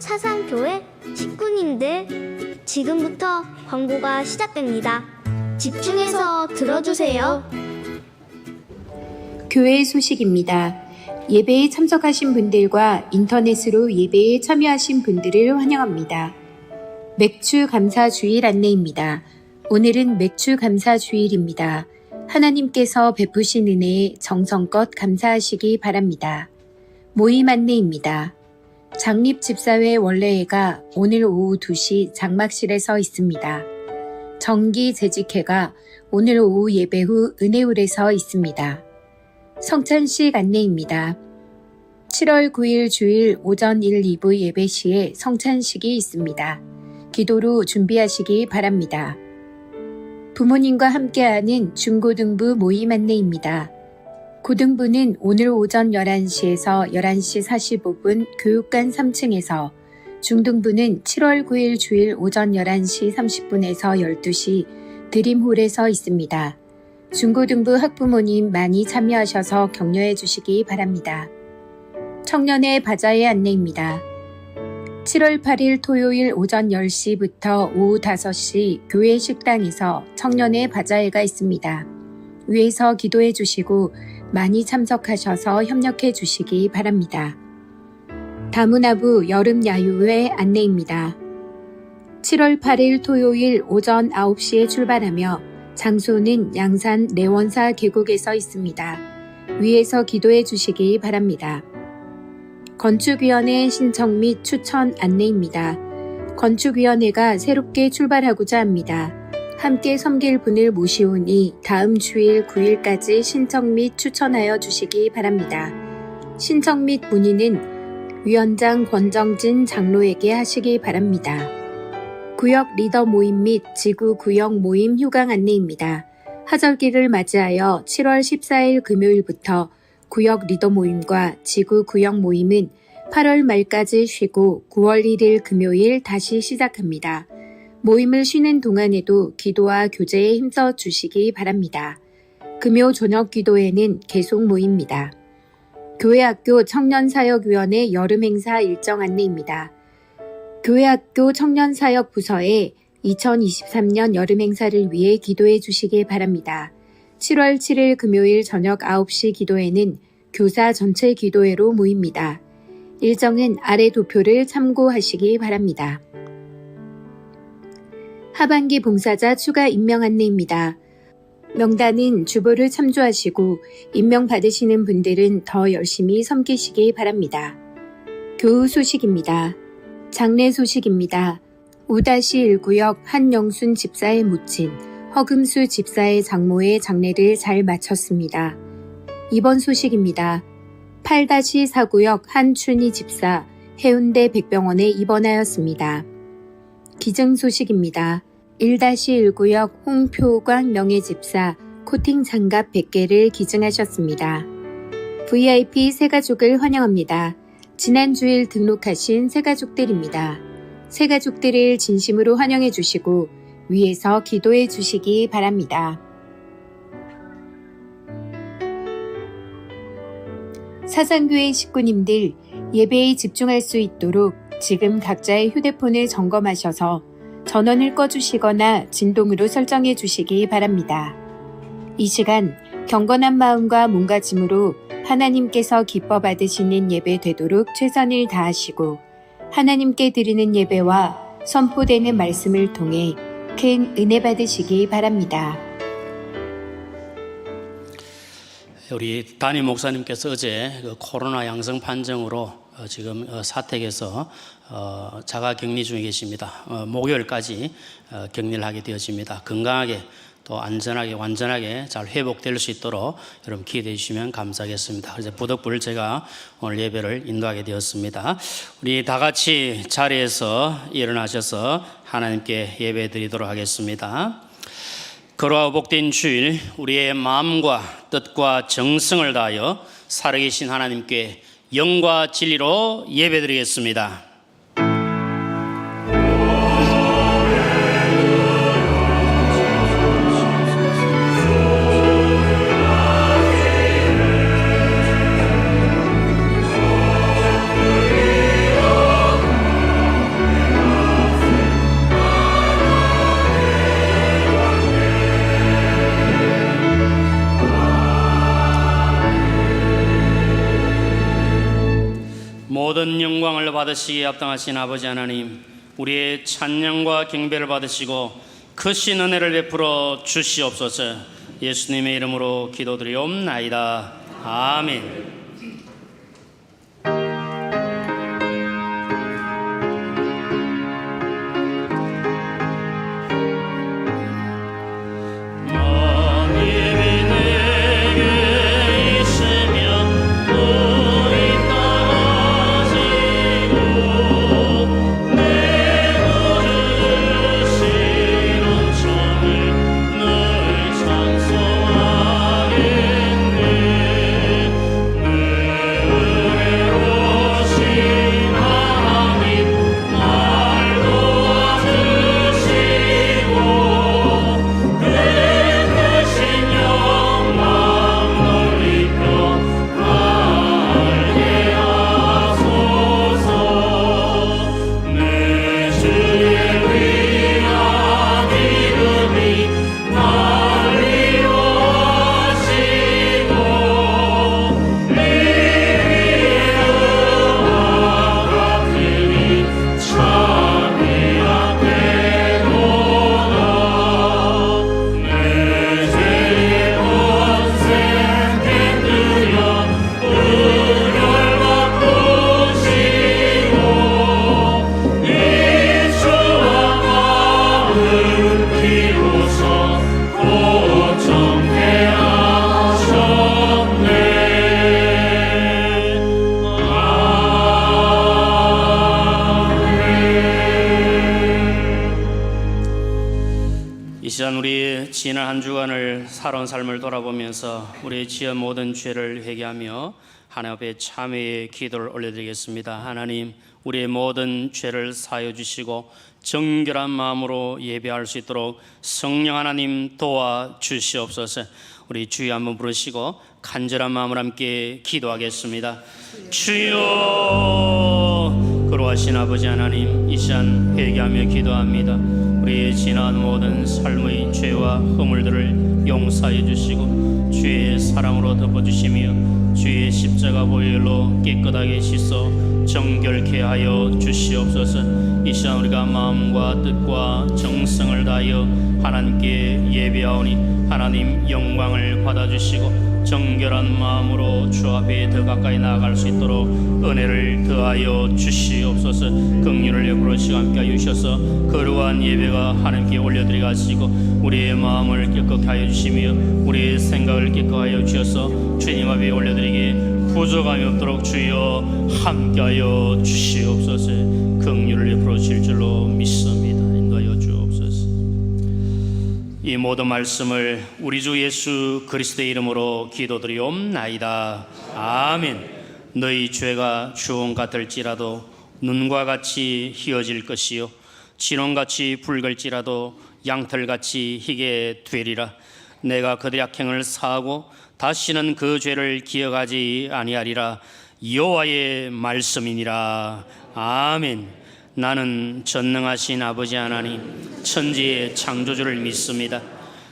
사상교회 식구님들, 지금부터 광고가 시작됩니다. 집중해서 들어주세요. 교회 소식입니다. 예배에 참석하신 분들과 인터넷으로 예배에 참여하신 분들을 환영합니다. 맥주 감사 주일 안내입니다. 오늘은 맥주 감사 주일입니다. 하나님께서 베푸신 은혜에 정성껏 감사하시기 바랍니다. 모임 안내입니다. 장립집사회 원래회가 오늘 오후 2시 장막실에서 있습니다. 정기 재직회가 오늘 오후 예배 후 은혜홀에서 있습니다. 성찬식 안내입니다. 7월 9일 주일 오전 1, 2부 예배 시에 성찬식이 있습니다. 기도로 준비하시기 바랍니다. 부모님과 함께하는 중고등부 모임 안내입니다. 고등부는 오늘 오전 11시에서 11시 45분 교육관 3층에서, 중등부는 7월 9일 주일 오전 11시 30분에서 12시 드림홀에서 있습니다. 중고등부 학부모님 많이 참여하셔서 격려해 주시기 바랍니다. 청년의 바자회 안내입니다. 7월 8일 토요일 오전 10시부터 오후 5시 교회 식당에서 청년의 바자회가 있습니다. 위에서 기도해 주시고 많이 참석하셔서 협력해 주시기 바랍니다. 다문화부 여름야유회 안내입니다. 7월 8일 토요일 오전 9시에 출발하며 장소는 양산 내원사 계곡에서 있습니다. 위에서 기도해 주시기 바랍니다. 건축위원회 신청 및 추천 안내입니다. 건축위원회가 새롭게 출발하고자 합니다. 함께 섬길 분을 모시오니 다음 주일 9일까지 신청 및 추천하여 주시기 바랍니다. 신청 및 문의는 위원장 권정진 장로에게 하시기 바랍니다. 구역 리더 모임 및 지구 구역 모임 휴강 안내입니다. 하절기를 맞이하여 7월 14일 금요일부터 구역 리더 모임과 지구 구역 모임은 8월 말까지 쉬고 9월 1일 금요일 다시 시작합니다. 모임을 쉬는 동안에도 기도와 교제에 힘써 주시기 바랍니다. 금요 저녁 기도회는 계속 모입니다. 교회학교 청년사역위원회 여름행사 일정 안내입니다. 교회학교 청년사역부서에 2023년 여름행사를 위해 기도해 주시기 바랍니다. 7월 7일 금요일 저녁 9시 기도회는 교사 전체 기도회로 모입니다. 일정은 아래 도표를 참고하시기 바랍니다. 하반기 봉사자 추가 임명 안내입니다. 명단은 주보를 참조하시고 임명받으시는 분들은 더 열심히 섬기시기 바랍니다. 교우 소식입니다. 장례 소식입니다. 5-1구역 한영순 집사의 모친 허금수 집사의 장모의 장례를 잘 마쳤습니다. 입원 소식입니다. 8-4구역 한춘희 집사 해운대 백병원에 입원하였습니다. 기증 소식입니다. 1-1구역 홍표광 명예집사 코팅 장갑 100개를 기증하셨습니다. VIP 새가족을 환영합니다. 지난 주일 등록하신 새가족들입니다. 새가족들을 진심으로 환영해 주시고 위에서 기도해 주시기 바랍니다. 사상교회 식구님들, 예배에 집중할 수 있도록 지금 각자의 휴대폰을 점검하셔서 전원을 꺼주시거나 진동으로 설정해 주시기 바랍니다. 이 시간 경건한 마음과 몸가짐으로 하나님께서 기뻐 받으시는 예배 되도록 최선을 다하시고 하나님께 드리는 예배와 선포되는 말씀을 통해 큰 은혜 받으시기 바랍니다. 우리 담임 목사님께서 어제 코로나 양성 판정으로 지금 사택에서 자가 격리 중에 계십니다. 목요일까지 격리를 하게 되어집니다. 건강하게 또 안전하게 완전하게 잘 회복될 수 있도록 여러분 기도해 주시면 감사하겠습니다. 그래서 부덕부를 제가 오늘 예배를 인도하게 되었습니다. 우리 다 같이 자리에서 일어나셔서 하나님께 예배 드리도록 하겠습니다. 거룩하고 복된 주일, 우리의 마음과 뜻과 정성을 다하여 살아계신 하나님께 영과 진리로 예배 드리겠습니다. 모든 영광을 받으시기에 합당하신 아버지 하나님, 우리의 찬양과 경배를 받으시고 크신 은혜를 베풀어 주시옵소서. 예수님의 이름으로 기도드리옵나이다. 아멘. 이 시간 우리 지난 한 주간을 살아온 삶을 돌아보면서 우리의 지은 모든 죄를 회개하며 하나님 앞에 참회의 기도를 올려드리겠습니다. 하나님, 우리의 모든 죄를 사하여 주시고 정결한 마음으로 예배할 수 있도록 성령 하나님 도와주시옵소서. 우리 주여 한번 부르시고 간절한 마음을 함께 기도하겠습니다. 주여, 거룩하신 아버지 하나님, 이 시간 회개하며 기도합니다. 우리의 지난 모든 삶의 죄와 허물들을 용서해 주시고 주의 사랑으로 덮어주시며 주의 십자가 보혈로 깨끗하게 씻어 정결케 하여 주시옵소서. 이 시간 우리가 마음과 뜻과 정성을 다하여 하나님께 예배하오니 하나님 영광을 받아주시고 정결한 마음으로 주 앞에 더 가까이 나아갈 수 있도록 은혜를 더하여 주시옵소서. 긍휼을 베풀으시고 함께하여 주셔서 거룩한 예배가 하나님께 올려드리게 하시고 우리의 마음을 깨끗하게 하여 주시며 우리의 생각을 깨끗하게 하여 주셔서 주님 앞에 올려드리기에 부족함이 없도록 주여 함께하여 주시옵소서. 긍휼을 베풀어 주실 줄로 믿습니다. 인도하여 주옵소서. 이 모든 말씀을 우리 주 예수 그리스도의 이름으로 기도드리옵나이다. 아멘. 너희 죄가 주홍 같을지라도 눈과 같이 희어질 것이요 진홍같이 붉을지라도 양털같이 희게 되리라. 내가 그들의 악행을 사하고 다시는 그 죄를 기억하지 아니하리라. 여호와의 말씀이니라. 아멘. 나는 전능하신 아버지 하나님 천지의 창조주를 믿습니다.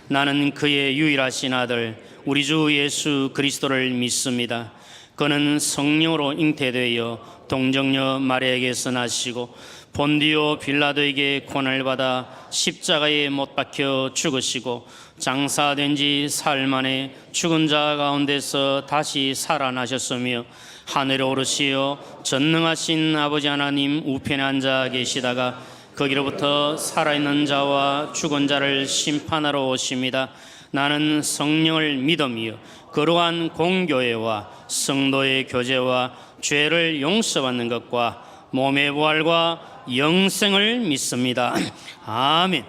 나는 그의 유일하신 아들 우리 주 예수 그리스도를 믿습니다. 그는 성령으로 잉태되어 동정녀 마리아에게서 나시고 본디오 빌라도에게 고난을 받아 십자가에 못 박혀 죽으시고 장사된 지 사흘 만에 죽은 자 가운데서 다시 살아나셨으며 하늘에 오르시어 전능하신 아버지 하나님 우편에 앉아 계시다가 거기로부터 살아있는 자와 죽은 자를 심판하러 오십니다. 나는 성령을 믿으며 거룩한 공교회와 성도의 교제와 죄를 용서받는 것과 몸의 부활과 영생을 믿습니다. 아멘.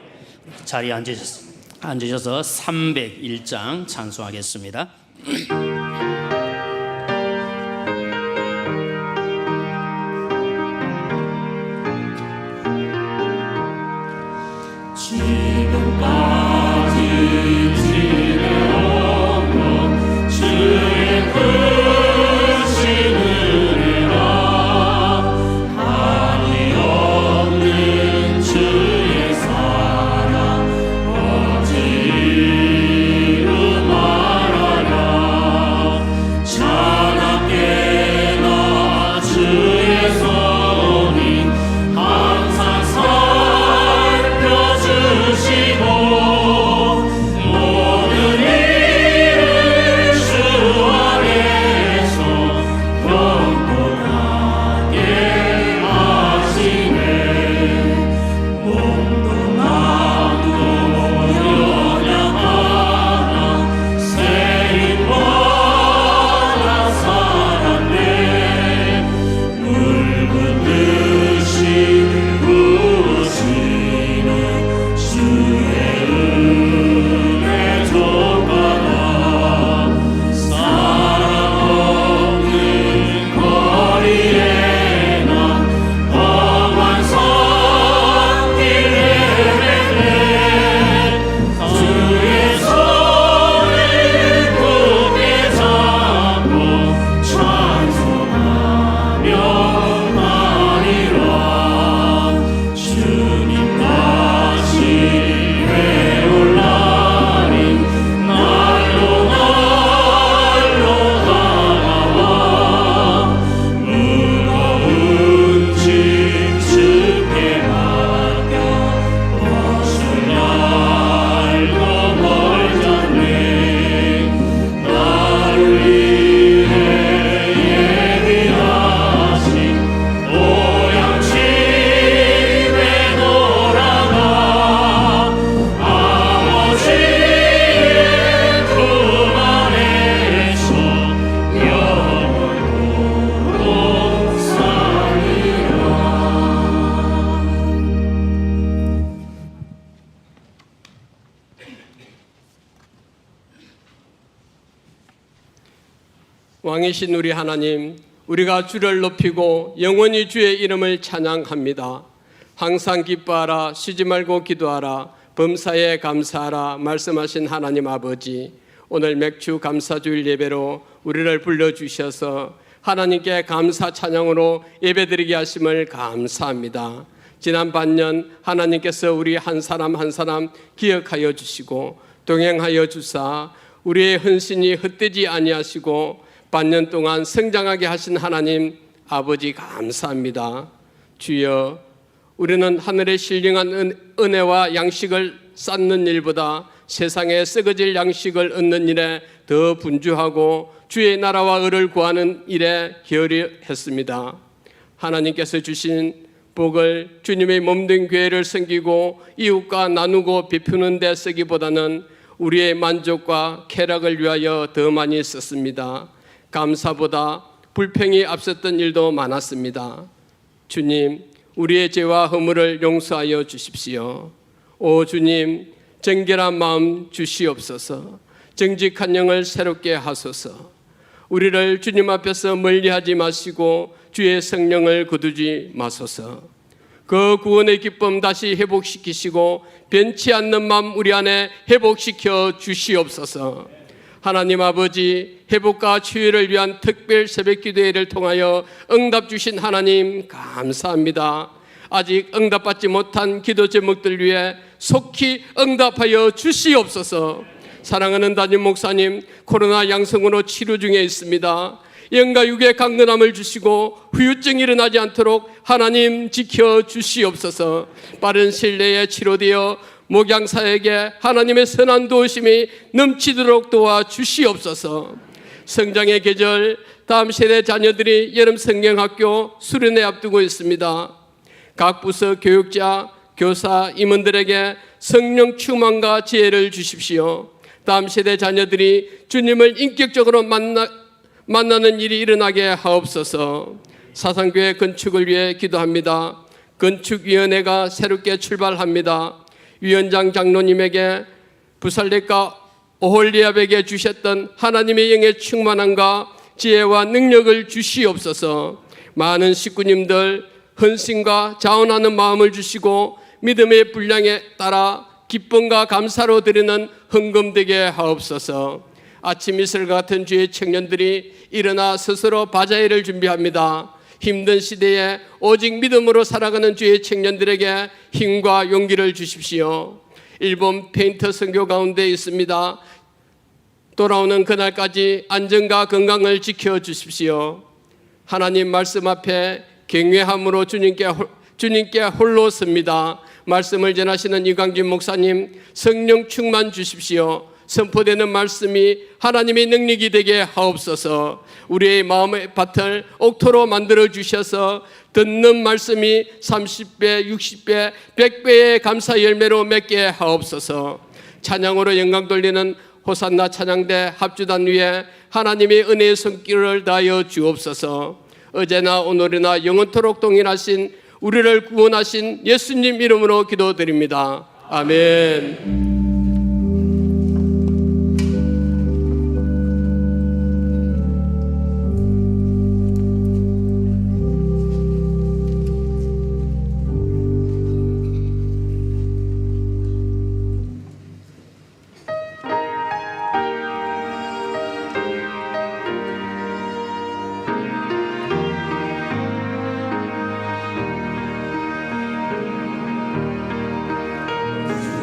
자리에 앉으셔서 301장 찬송하겠습니다. 왕이신 우리 하나님, 우리가 주를 높이고 영원히 주의 이름을 찬양합니다. 항상 기뻐하라, 쉬지 말고 기도하라, 범사에 감사하라 말씀하신 하나님 아버지, 오늘 맥주 감사주일 예배로 우리를 불러주셔서 하나님께 감사 찬양으로 예배드리게 하심을 감사합니다. 지난 반년 하나님께서 우리 한 사람 한 사람 기억하여 주시고 동행하여 주사 우리의 헌신이 헛되지 아니하시고 반년 동안 성장하게 하신 하나님 아버지 감사합니다. 주여, 우리는 하늘의 신령한 은혜와 양식을 쌓는 일보다 세상에 썩어질 양식을 얻는 일에 더 분주하고 주의 나라와 의를 구하는 일에 게으르했습니다. 하나님께서 주신 복을 주님의 몸된 교회를 섬기고 이웃과 나누고 베푸는 데 쓰기보다는 우리의 만족과 쾌락을 위하여 더 많이 썼습니다. 감사보다 불평이 앞섰던 일도 많았습니다. 주님, 우리의 죄와 허물을 용서하여 주십시오. 오 주님, 정결한 마음 주시옵소서. 정직한 영을 새롭게 하소서. 우리를 주님 앞에서 멀리하지 마시고 주의 성령을 거두지 마소서. 그 구원의 기쁨 다시 회복시키시고 변치 않는 마음 우리 안에 회복시켜 주시옵소서. 하나님 아버지, 회복과 치유를 위한 특별 새벽기도회를 통하여 응답 주신 하나님 감사합니다. 아직 응답받지 못한 기도 제목들 위해 속히 응답하여 주시옵소서. 사랑하는 담임 목사님, 코로나 양성으로 치료 중에 있습니다. 영과 육의 강건함을 주시고 후유증이 일어나지 않도록 하나님 지켜 주시옵소서. 빠른 시일 내에 치료되어 목양사에게 하나님의 선한 도우심이 넘치도록 도와 주시옵소서. 성장의 계절, 다음 세대 자녀들이 여름 성경학교 수련회 앞두고 있습니다. 각 부서 교육자, 교사, 임원들에게 성령 충만과 지혜를 주십시오. 다음 세대 자녀들이 주님을 인격적으로 만나는 일이 일어나게 하옵소서. 사상교회 건축을 위해 기도합니다. 건축위원회가 새롭게 출발합니다. 위원장 장로님에게 부살렉과 오홀리압에게 주셨던 하나님의 영의 충만함과 지혜와 능력을 주시옵소서. 많은 식구님들 헌신과 자원하는 마음을 주시고 믿음의 분량에 따라 기쁨과 감사로 드리는 헌금되게 하옵소서. 아침 이슬 같은 주의 청년들이 일어나 스스로 바자회를 준비합니다. 힘든 시대에 오직 믿음으로 살아가는 주의 청년들에게 힘과 용기를 주십시오. 일본 페인터 선교 가운데 있습니다. 돌아오는 그날까지 안전과 건강을 지켜주십시오. 하나님 말씀 앞에 경외함으로 주님께 홀로 섭니다. 말씀을 전하시는 이광진 목사님, 성령 충만 주십시오. 선포되는 말씀이 하나님의 능력이 되게 하옵소서. 우리의 마음의 밭을 옥토로 만들어 주셔서 듣는 말씀이 30배, 60배, 100배의 감사 열매로 맺게 하옵소서. 찬양으로 영광 돌리는 호산나 찬양대 합주단 위에 하나님의 은혜의 손길을 다하여 주옵소서. 어제나 오늘이나 영원토록 동일하신 우리를 구원하신 예수님 이름으로 기도드립니다. 아멘.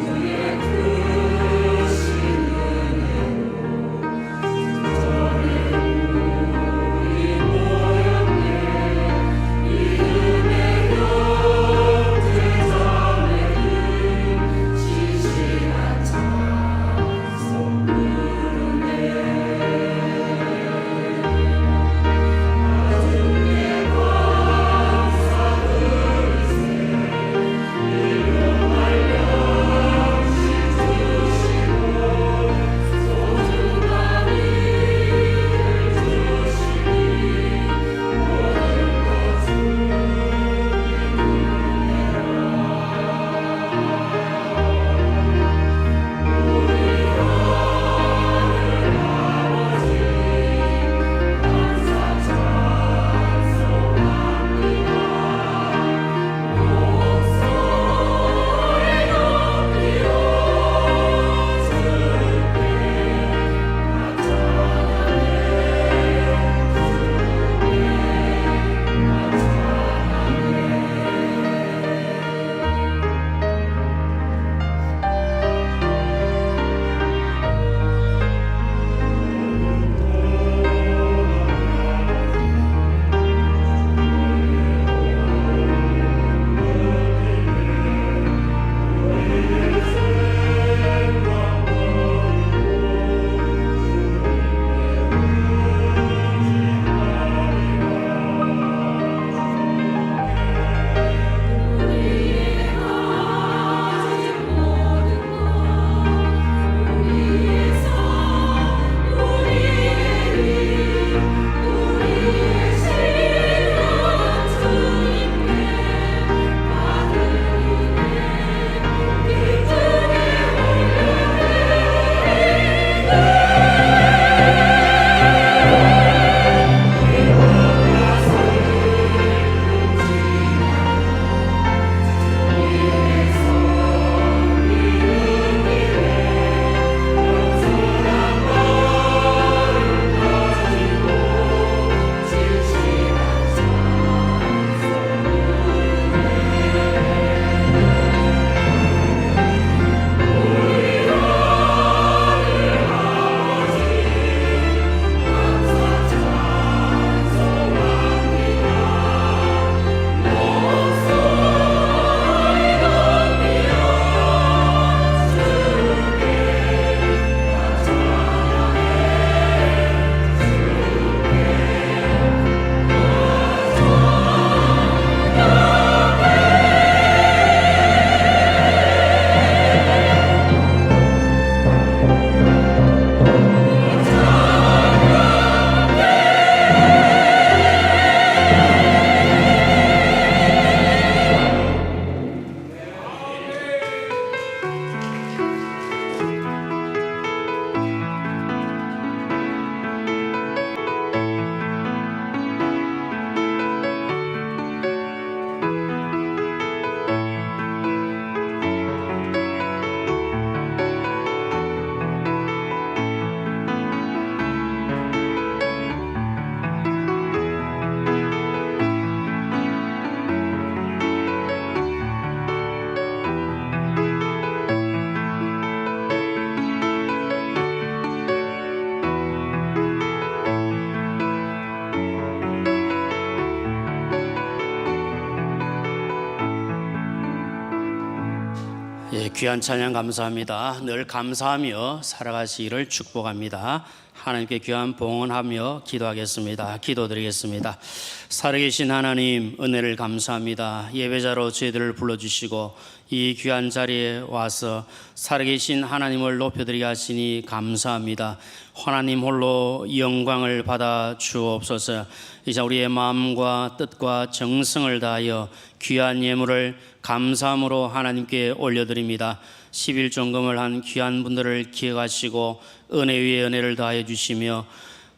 주의 네, 귀한 찬양 감사합니다. 늘 감사하며 살아가시기를 축복합니다. 하나님께 귀한 봉헌하며 기도하겠습니다. 기도드리겠습니다. 살아계신 하나님, 은혜를 감사합니다. 예배자로 저희들을 불러주시고 이 귀한 자리에 와서 살아계신 하나님을 높여드리게 하시니 감사합니다. 하나님 홀로 영광을 받아 주옵소서. 이제 우리의 마음과 뜻과 정성을 다하여 귀한 예물을 감사함으로 하나님께 올려드립니다. 11종금을 한 귀한 분들을 기억하시고 은혜 위에 은혜를 다해 주시며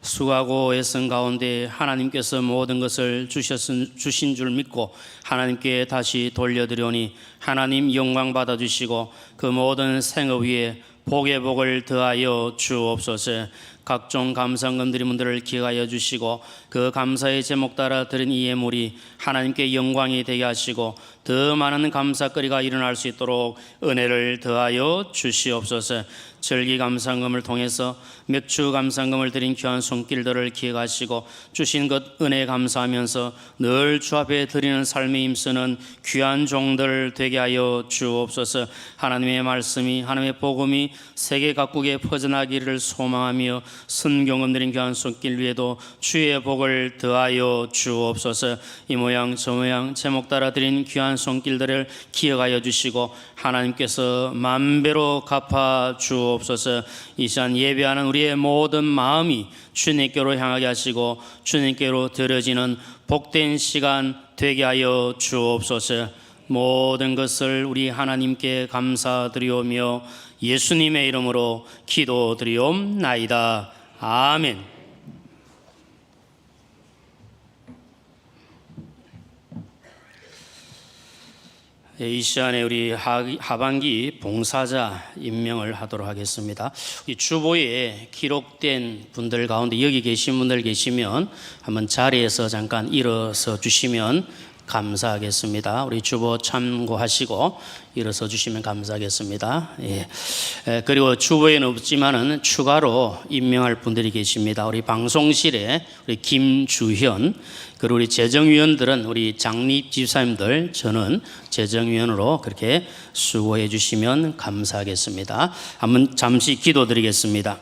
수고하고 애쓴 가운데 하나님께서 모든 것을 주신 줄 믿고 하나님께 다시 돌려드리오니 하나님 영광 받아주시고 그 모든 생업 위에 복의 복을 더하여 주옵소서. 각종 감사금 드린 분들을 기억하여 주시고 그 감사의 제목 따라 드린 이 예물이 하나님께 영광이 되게 하시고 더 많은 감사거리가 일어날 수 있도록 은혜를 더하여 주시옵소서. 절기 감사금을 통해서 맥주 감사금을 드린 귀한 손길들을 기억하시고 주신 것 은혜 감사하면서 늘 주 앞에 드리는 삶에 힘쓰는 귀한 종들 되게 하여 주옵소서. 하나님의 말씀이 하나님의 복음이 세계 각국에 퍼져나기를 소망하며 순경금 드린 귀한 손길 위에도 주의 복을 더하여 주옵소서. 이 모양 저 모양 제목 따라 드린 귀한 손길들을 기억하여 주시고 하나님께서 만배로 갚아 주옵소서. 이 시간 예배하는 우리의 모든 마음이 주님께로 향하게 하시고 주님께로 드려지는 복된 시간 되게 하여 주옵소서. 모든 것을 우리 하나님께 감사드리오며 예수님의 이름으로 기도드리옵나이다. 아멘. 이 시간에 우리 하반기 봉사자 임명을 하도록 하겠습니다. 이 주보에 기록된 분들 가운데 여기 계신 분들 계시면 한번 자리에서 잠깐 일어서 주시면 감사하겠습니다. 우리 주보 참고하시고 일어서 주시면 감사하겠습니다. 예. 그리고 주보에는 없지만은 추가로 임명할 분들이 계십니다. 우리 방송실에 우리 김주현, 그리고 우리 재정위원들은 우리 장립 집사님들, 저는 재정위원으로 그렇게 수고해 주시면 감사하겠습니다. 한번 잠시 기도드리겠습니다.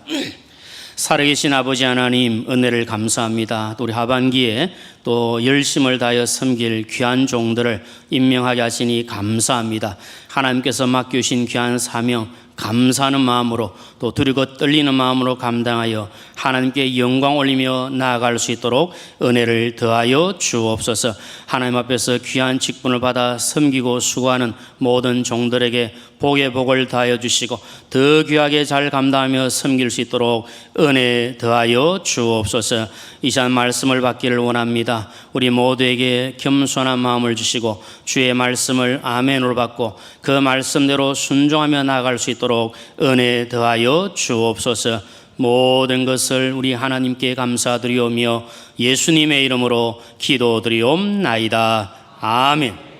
살아계신 아버지 하나님, 은혜를 감사합니다. 또 우리 하반기에 또 열심을 다하여 섬길 귀한 종들을 임명하게 하시니 감사합니다. 하나님께서 맡겨주신 귀한 사명 감사하는 마음으로 또 두리고 떨리는 마음으로 감당하여 하나님께 영광 올리며 나아갈 수 있도록 은혜를 더하여 주옵소서. 하나님 앞에서 귀한 직분을 받아 섬기고 수고하는 모든 종들에게 복의 복을 더하여 주시고 더 귀하게 잘 감당하며 섬길 수 있도록 은혜 더하여 주옵소서. 이 시간 말씀을 받기를 원합니다. 우리 모두에게 겸손한 마음을 주시고 주의 말씀을 아멘으로 받고 그 말씀대로 순종하며 나아갈 수 있도록 은혜 더하여 주옵소서. 모든 것을 우리 하나님께 감사드리오며 예수님의 이름으로 기도드리옵나이다. 아멘.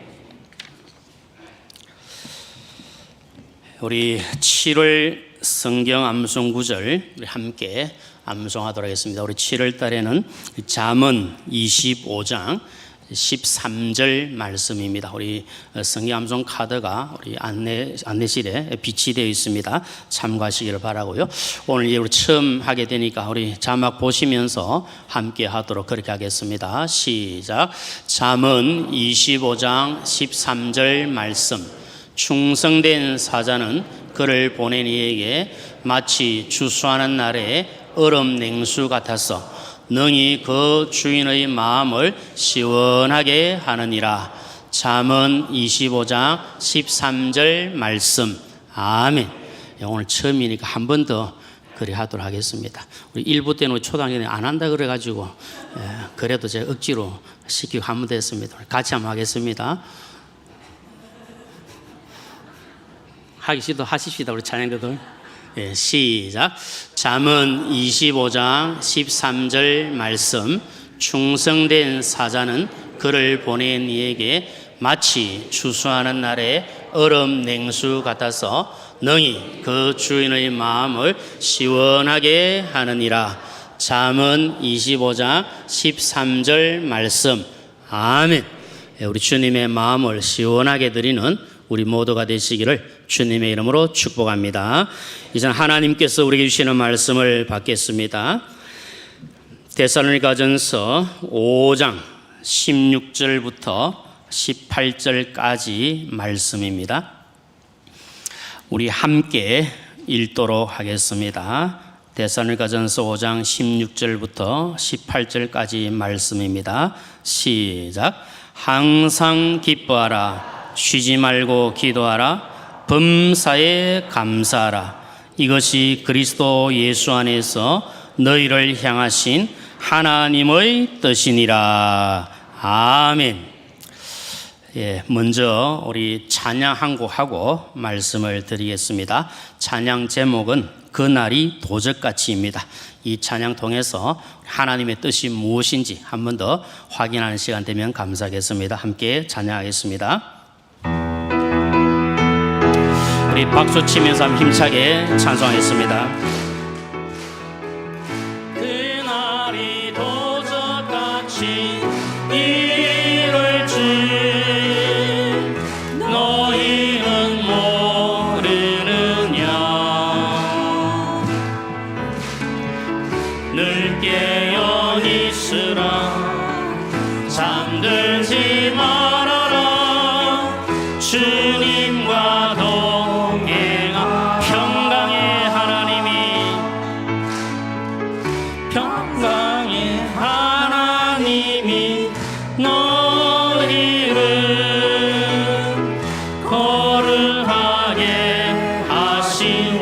우리 7월 성경 암송 구절 함께 암송하도록 하겠습니다. 우리 7월 달에는 잠언 25장 13절 말씀입니다. 우리 성경 암송 카드가 우리 안내실에 비치되어 있습니다. 참고하시기를 바라고요. 오늘 우리 처음 하게 되니까 우리 자막 보시면서 함께 하도록 그렇게 하겠습니다. 시작. 잠언 25장 13절 말씀. 충성된 사자는 그를 보낸 이에게 마치 주수하는 날에 얼음 냉수 같아서 능히 그 주인의 마음을 시원하게 하느니라. 잠언 25장 13절 말씀. 아멘. 오늘 처음이니까 한 번 더 그리 하도록 하겠습니다. 우리 1부 때는 우리 초등학교는 안 한다 그래가지고 그래도 제가 억지로 시키고 하면 됐습니다. 같이 한번 하겠습니다. 하기 싫어도 하십시다. 우리 찬양대들. 예, 시작. 잠언 25장 13절 말씀. 충성된 사자는 그를 보낸 이에게 마치 추수하는 날에 얼음 냉수 같아서 능히 그 주인의 마음을 시원하게 하느니라. 잠언 25장 13절 말씀. 아멘. 우리 주님의 마음을 시원하게 드리는 우리 모두가 되시기를 주님의 이름으로 축복합니다. 이제는 하나님께서 우리에게 주시는 말씀을 받겠습니다. 데살로니가전서 5장 16절부터 18절까지 말씀입니다. 우리 함께 읽도록 하겠습니다. 데살로니가전서 5장 16절부터 18절까지 말씀입니다. 시작. 항상 기뻐하라. 쉬지 말고 기도하라. 범사에 감사하라. 이것이 그리스도 예수 안에서 너희를 향하신 하나님의 뜻이니라. 아멘. 예, 먼저 우리 찬양 한 곡하고 말씀을 드리겠습니다. 찬양 제목은 그날이 도적같이입니다. 이 찬양 통해서 하나님의 뜻이 무엇인지 한 번 더 확인하는 시간 되면 감사하겠습니다. 함께 찬양하겠습니다. 우리 박수 치면서 힘차게 찬송하겠습니다. 그날이 도적같이 너희는 모르느냐. 늘 깨어 있으라. 잠들지 말아라. 주님과 동행한 평강의 하나님이 너희를 거룩하게 하신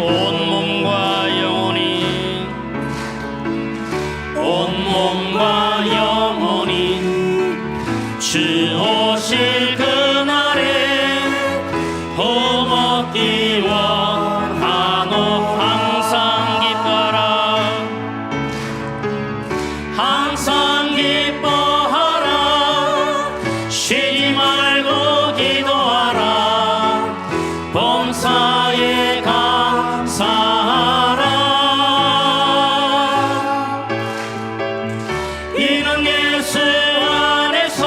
온몸과 영혼이 주 오실 그날에 호먹기 원하노. 항상 기뻐하라. 항상 기뻐하라. 쉬지 말고 기도하라. 범사에 감사하라. 이는 예수 안에서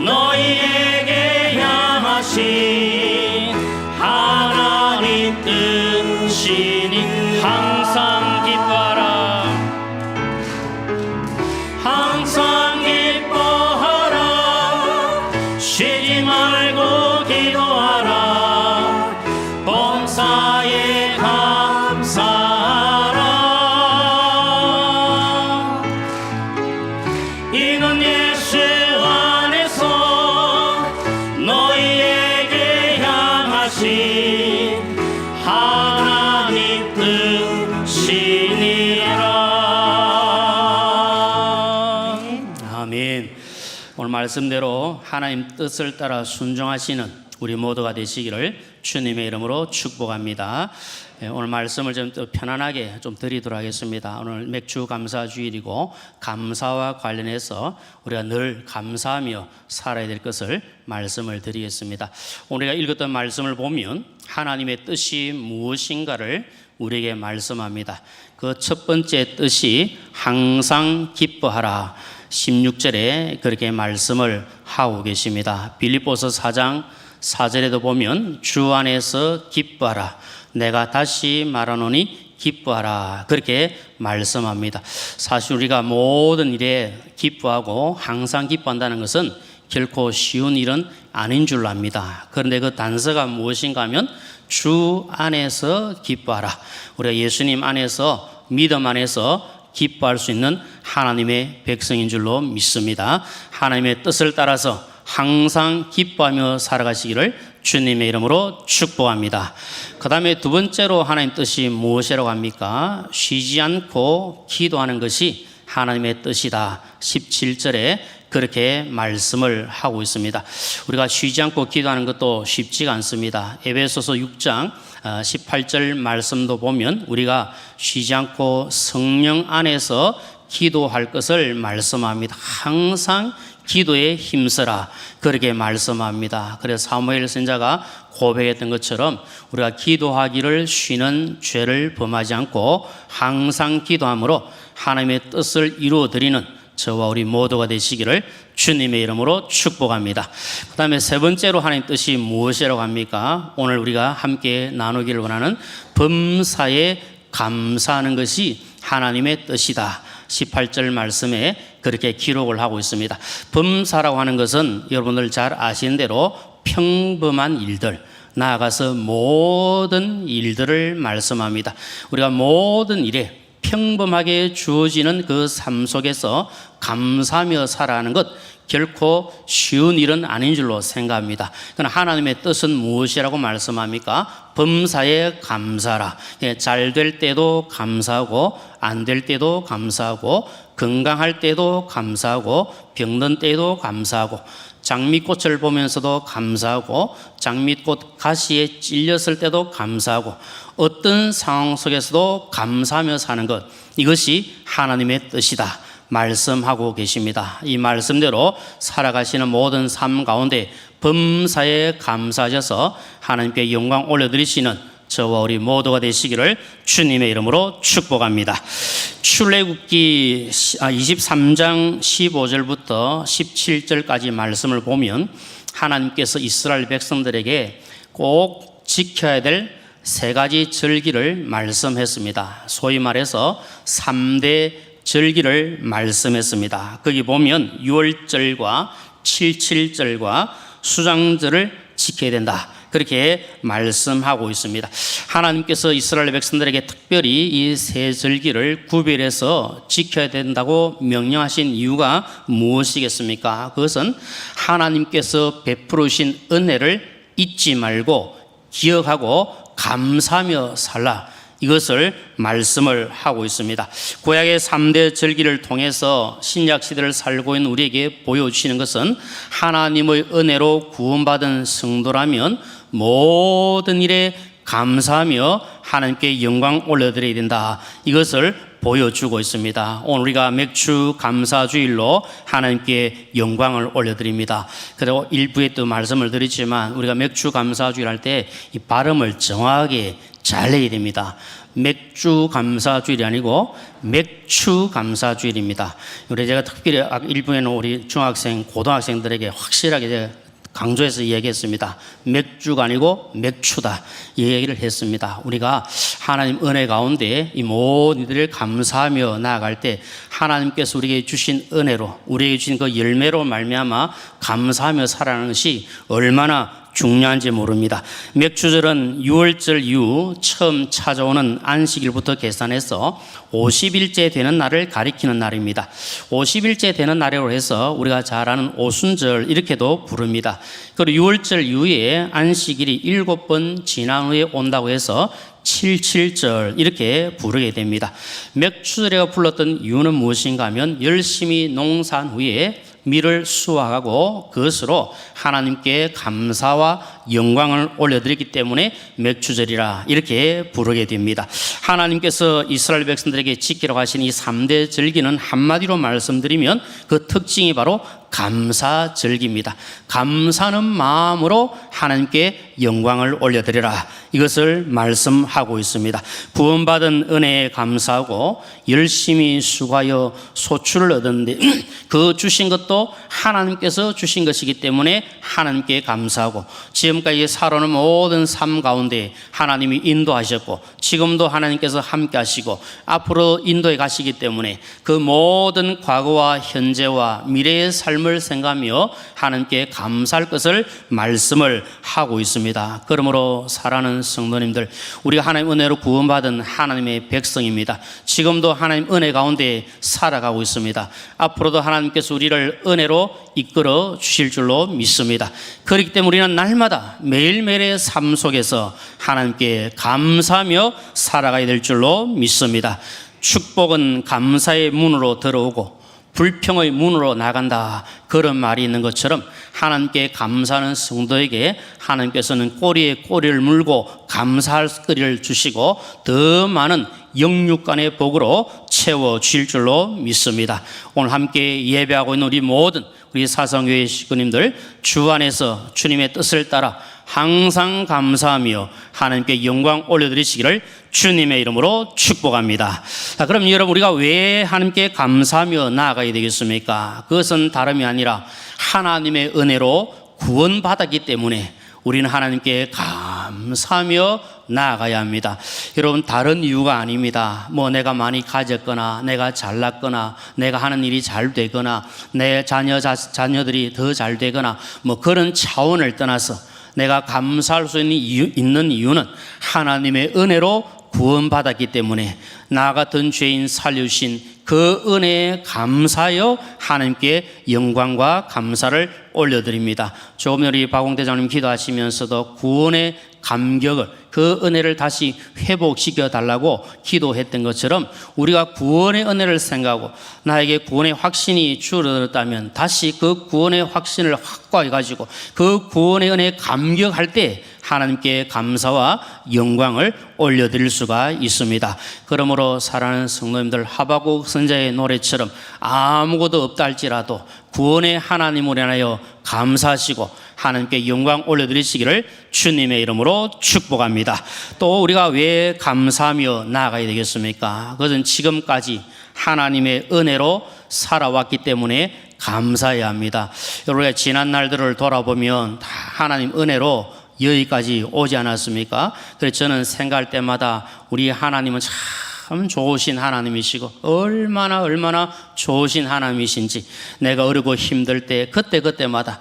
너희에게 향하신 하나님 뜻이니. 항상 기뻐하라. 항상 기뻐하라. 쉬지 말고 기도하라. 범사에 감사하라. 이는 예수 안에서 너희에게 향하신 하나님 뜻이니라. 아멘. 오늘 말씀대로 하나님 뜻을 따라 순종하시는 우리 모두가 되시기를 주님의 이름으로 축복합니다. 오늘 말씀을 좀 더 편안하게 좀 드리도록 하겠습니다. 오늘 맥주 감사 주일이고 감사와 관련해서 우리가 늘 감사하며 살아야 될 것을 말씀을 드리겠습니다. 우리가 읽었던 말씀을 보면 하나님의 뜻이 무엇인가를 우리에게 말씀합니다. 그 첫 번째 뜻이 항상 기뻐하라. 16절에 그렇게 말씀을 하고 계십니다. 빌립보서 4장 4절에도 보면 주 안에서 기뻐하라. 내가 다시 말하노니 기뻐하라. 그렇게 말씀합니다. 사실 우리가 모든 일에 기뻐하고 항상 기뻐한다는 것은 결코 쉬운 일은 아닌 줄로 압니다. 그런데 그 단서가 무엇인가 하면 주 안에서 기뻐하라. 우리가 예수님 안에서, 믿음 안에서 기뻐할 수 있는 하나님의 백성인 줄로 믿습니다. 하나님의 뜻을 따라서 항상 기뻐하며 살아가시기를 주님의 이름으로 축복합니다. 그 다음에 두 번째로 하나님 뜻이 무엇이라고 합니까? 쉬지 않고 기도하는 것이 하나님의 뜻이다. 17절에 그렇게 말씀을 하고 있습니다. 우리가 쉬지 않고 기도하는 것도 쉽지가 않습니다. 에베소서 6장 18절 말씀도 보면 우리가 쉬지 않고 성령 안에서 기도할 것을 말씀합니다. 항상 기도에 힘쓰라. 그렇게 말씀합니다. 그래서 사무엘 선지자가 고백했던 것처럼 우리가 기도하기를 쉬는 죄를 범하지 않고 항상 기도함으로 하나님의 뜻을 이루어드리는 저와 우리 모두가 되시기를 주님의 이름으로 축복합니다. 그 다음에 세 번째로 하나님 뜻이 무엇이라고 합니까? 오늘 우리가 함께 나누기를 원하는 범사에 감사하는 것이 하나님의 뜻이다. 18절 말씀에 그렇게 기록을 하고 있습니다. 범사라고 하는 것은 여러분들 잘 아시는 대로 평범한 일들, 나아가서 모든 일들을 말씀합니다. 우리가 모든 일에 평범하게 주어지는 그 삶 속에서 감사하며 살아가는 것 결코 쉬운 일은 아닌 줄로 생각합니다. 그러나 하나님의 뜻은 무엇이라고 말씀합니까? 범사에 감사라. 잘 될 때도 감사하고 안 될 때도 감사하고 건강할 때도 감사하고 병든 때도 감사하고 장미꽃을 보면서도 감사하고 장미꽃 가시에 찔렸을 때도 감사하고 어떤 상황 속에서도 감사하며 사는 것, 이것이 하나님의 뜻이다 말씀하고 계십니다. 이 말씀대로 살아가시는 모든 삶 가운데 범사에 감사하셔서 하나님께 영광 올려드리시는 저와 우리 모두가 되시기를 주님의 이름으로 축복합니다. 출애굽기 23장 15절부터 17절까지 말씀을 보면 하나님께서 이스라엘 백성들에게 꼭 지켜야 될 세 가지 절기를 말씀했습니다. 소위 말해서 3대 절기를 말씀했습니다. 거기 보면 6월절과 77절과 수장절을 지켜야 된다, 그렇게 말씀하고 있습니다. 하나님께서 이스라엘 백성들에게 특별히 이 세 절기를 구별해서 지켜야 된다고 명령하신 이유가 무엇이겠습니까? 그것은 하나님께서 베풀으신 은혜를 잊지 말고 기억하고 감사하며 살라, 이것을 말씀을 하고 있습니다. 구약의 3대 절기를 통해서 신약 시대를 살고 있는 우리에게 보여주시는 것은 하나님의 은혜로 구원받은 성도라면 모든 일에 감사하며 하나님께 영광 올려드려야 된다, 이것을 보여주고 있습니다. 오늘 우리가 맥주 감사주일로 하나님께 영광을 올려드립니다. 그리고 일부에 또 말씀을 드리지만 우리가 맥주 감사주일 할 때 이 발음을 정확하게 잘 해야 됩니다. 맥주 감사주일이 아니고 맥주 감사주일입니다. 우리 제가 특별히 일부에는 우리 중학생, 고등학생들에게 확실하게 제가 강조해서 얘기했습니다. 맥주가 아니고 맥추다, 이 얘기를 했습니다. 우리가 하나님 은혜 가운데 이 모든 일을 감사하며 나아갈 때 하나님께서 우리에게 주신 은혜로, 우리에게 주신 그 열매로 말미암아 감사하며 살아가는 것이 얼마나 중요한지 모릅니다. 맥주절은 6월절 이후 처음 찾아오는 안식일부터 계산해서 50일째 되는 날을 가리키는 날입니다. 50일째 되는 날이라고 해서 우리가 잘 아는 오순절 이렇게도 부릅니다. 그리고 6월절 이후에 안식일이 7번 지난 후에 온다고 해서 77절 이렇게 부르게 됩니다. 맥주절이라고 불렀던 이유는 무엇인가 하면 열심히 농사한 후에 밀을 수확하고 그것으로 하나님께 감사와 영광을 올려드리기 때문에 맥주절이라 이렇게 부르게 됩니다. 하나님께서 이스라엘 백성들에게 지키라고 하신 이 3대 절기는 한마디로 말씀드리면 그 특징이 바로 감사절기입니다. 감사하는 마음으로 하나님께 영광을 올려드리라, 이것을 말씀하고 있습니다. 구원받은 은혜에 감사하고 열심히 수고하여 소출을 얻었는데 그 주신 것도 하나님께서 주신 것이기 때문에 하나님께 감사하고, 지금까지 살아오는 모든 삶 가운데 하나님이 인도하셨고 지금도 하나님께서 함께 하시고 앞으로 인도해 가시기 때문에 그 모든 과거와 현재와 미래의 삶을 생각하며 하나님께 감사할 것을 말씀을 하고 있습니다. 그러므로 사랑하는 성도님들, 우리가 하나님 은혜로 구원받은 하나님의 백성입니다. 지금도 하나님 은혜 가운데 살아가고 있습니다. 앞으로도 하나님께서 우리를 은혜로 이끌어 주실 줄로 믿습니다. 그렇기 때문에 우리는 날마다 매일매일의 삶 속에서 하나님께 감사하며 살아가야 될 줄로 믿습니다. 축복은 감사의 문으로 들어오고 불평의 문으로 나간다, 그런 말이 있는 것처럼 하나님께 감사하는 성도에게 하나님께서는 꼬리에 꼬리를 물고 감사할 거리를 주시고 더 많은 영육간의 복으로 채워주실 줄로 믿습니다. 오늘 함께 예배하고 있는 우리 모든 우리 사성교회 식구님들 주 안에서 주님의 뜻을 따라 항상 감사하며 하나님께 영광 올려드리시기를 주님의 이름으로 축복합니다. 자, 그럼 여러분 우리가 왜 하나님께 감사하며 나아가야 되겠습니까? 그것은 다름이 아니라 하나님의 은혜로 구원받았기 때문에 우리는 하나님께 감사하며 나아가야 합니다. 여러분 다른 이유가 아닙니다. 뭐 내가 많이 가졌거나 내가 잘났거나 내가 하는 일이 잘 되거나 내 자녀들이 더 잘 되거나 뭐 그런 차원을 떠나서 내가 감사할 수 있는 이유는 하나님의 은혜로 구원받았기 때문에 나 같은 죄인 살려주신 그 은혜에 감사하여 하나님께 영광과 감사를 올려드립니다. 조금 전에 박홍대장님 기도하시면서도 구원의 감격을 그 은혜를 다시 회복시켜 달라고 기도했던 것처럼 우리가 구원의 은혜를 생각하고 나에게 구원의 확신이 줄어들었다면 다시 그 구원의 확신을 확고하게 가지고 그 구원의 은혜에 감격할 때 하나님께 감사와 영광을 올려드릴 수가 있습니다. 그러므로 사랑하는 성도님들 하박국 선지자의 노래처럼 아무것도 없다 할지라도 구원의 하나님을 인하여 감사하시고 하나님께 영광 올려드리시기를 주님의 이름으로 축복합니다. 또 우리가 왜 감사하며 나아가야 되겠습니까? 그것은 지금까지 하나님의 은혜로 살아왔기 때문에 감사해야 합니다. 여러분 지난 날들을 돌아보면 다 하나님 은혜로 여기까지 오지 않았습니까? 그래서 저는 생각할 때마다 우리 하나님은 참 좋으신 하나님이시고 얼마나 좋으신 하나님이신지 내가 어렵고 힘들 때 그때마다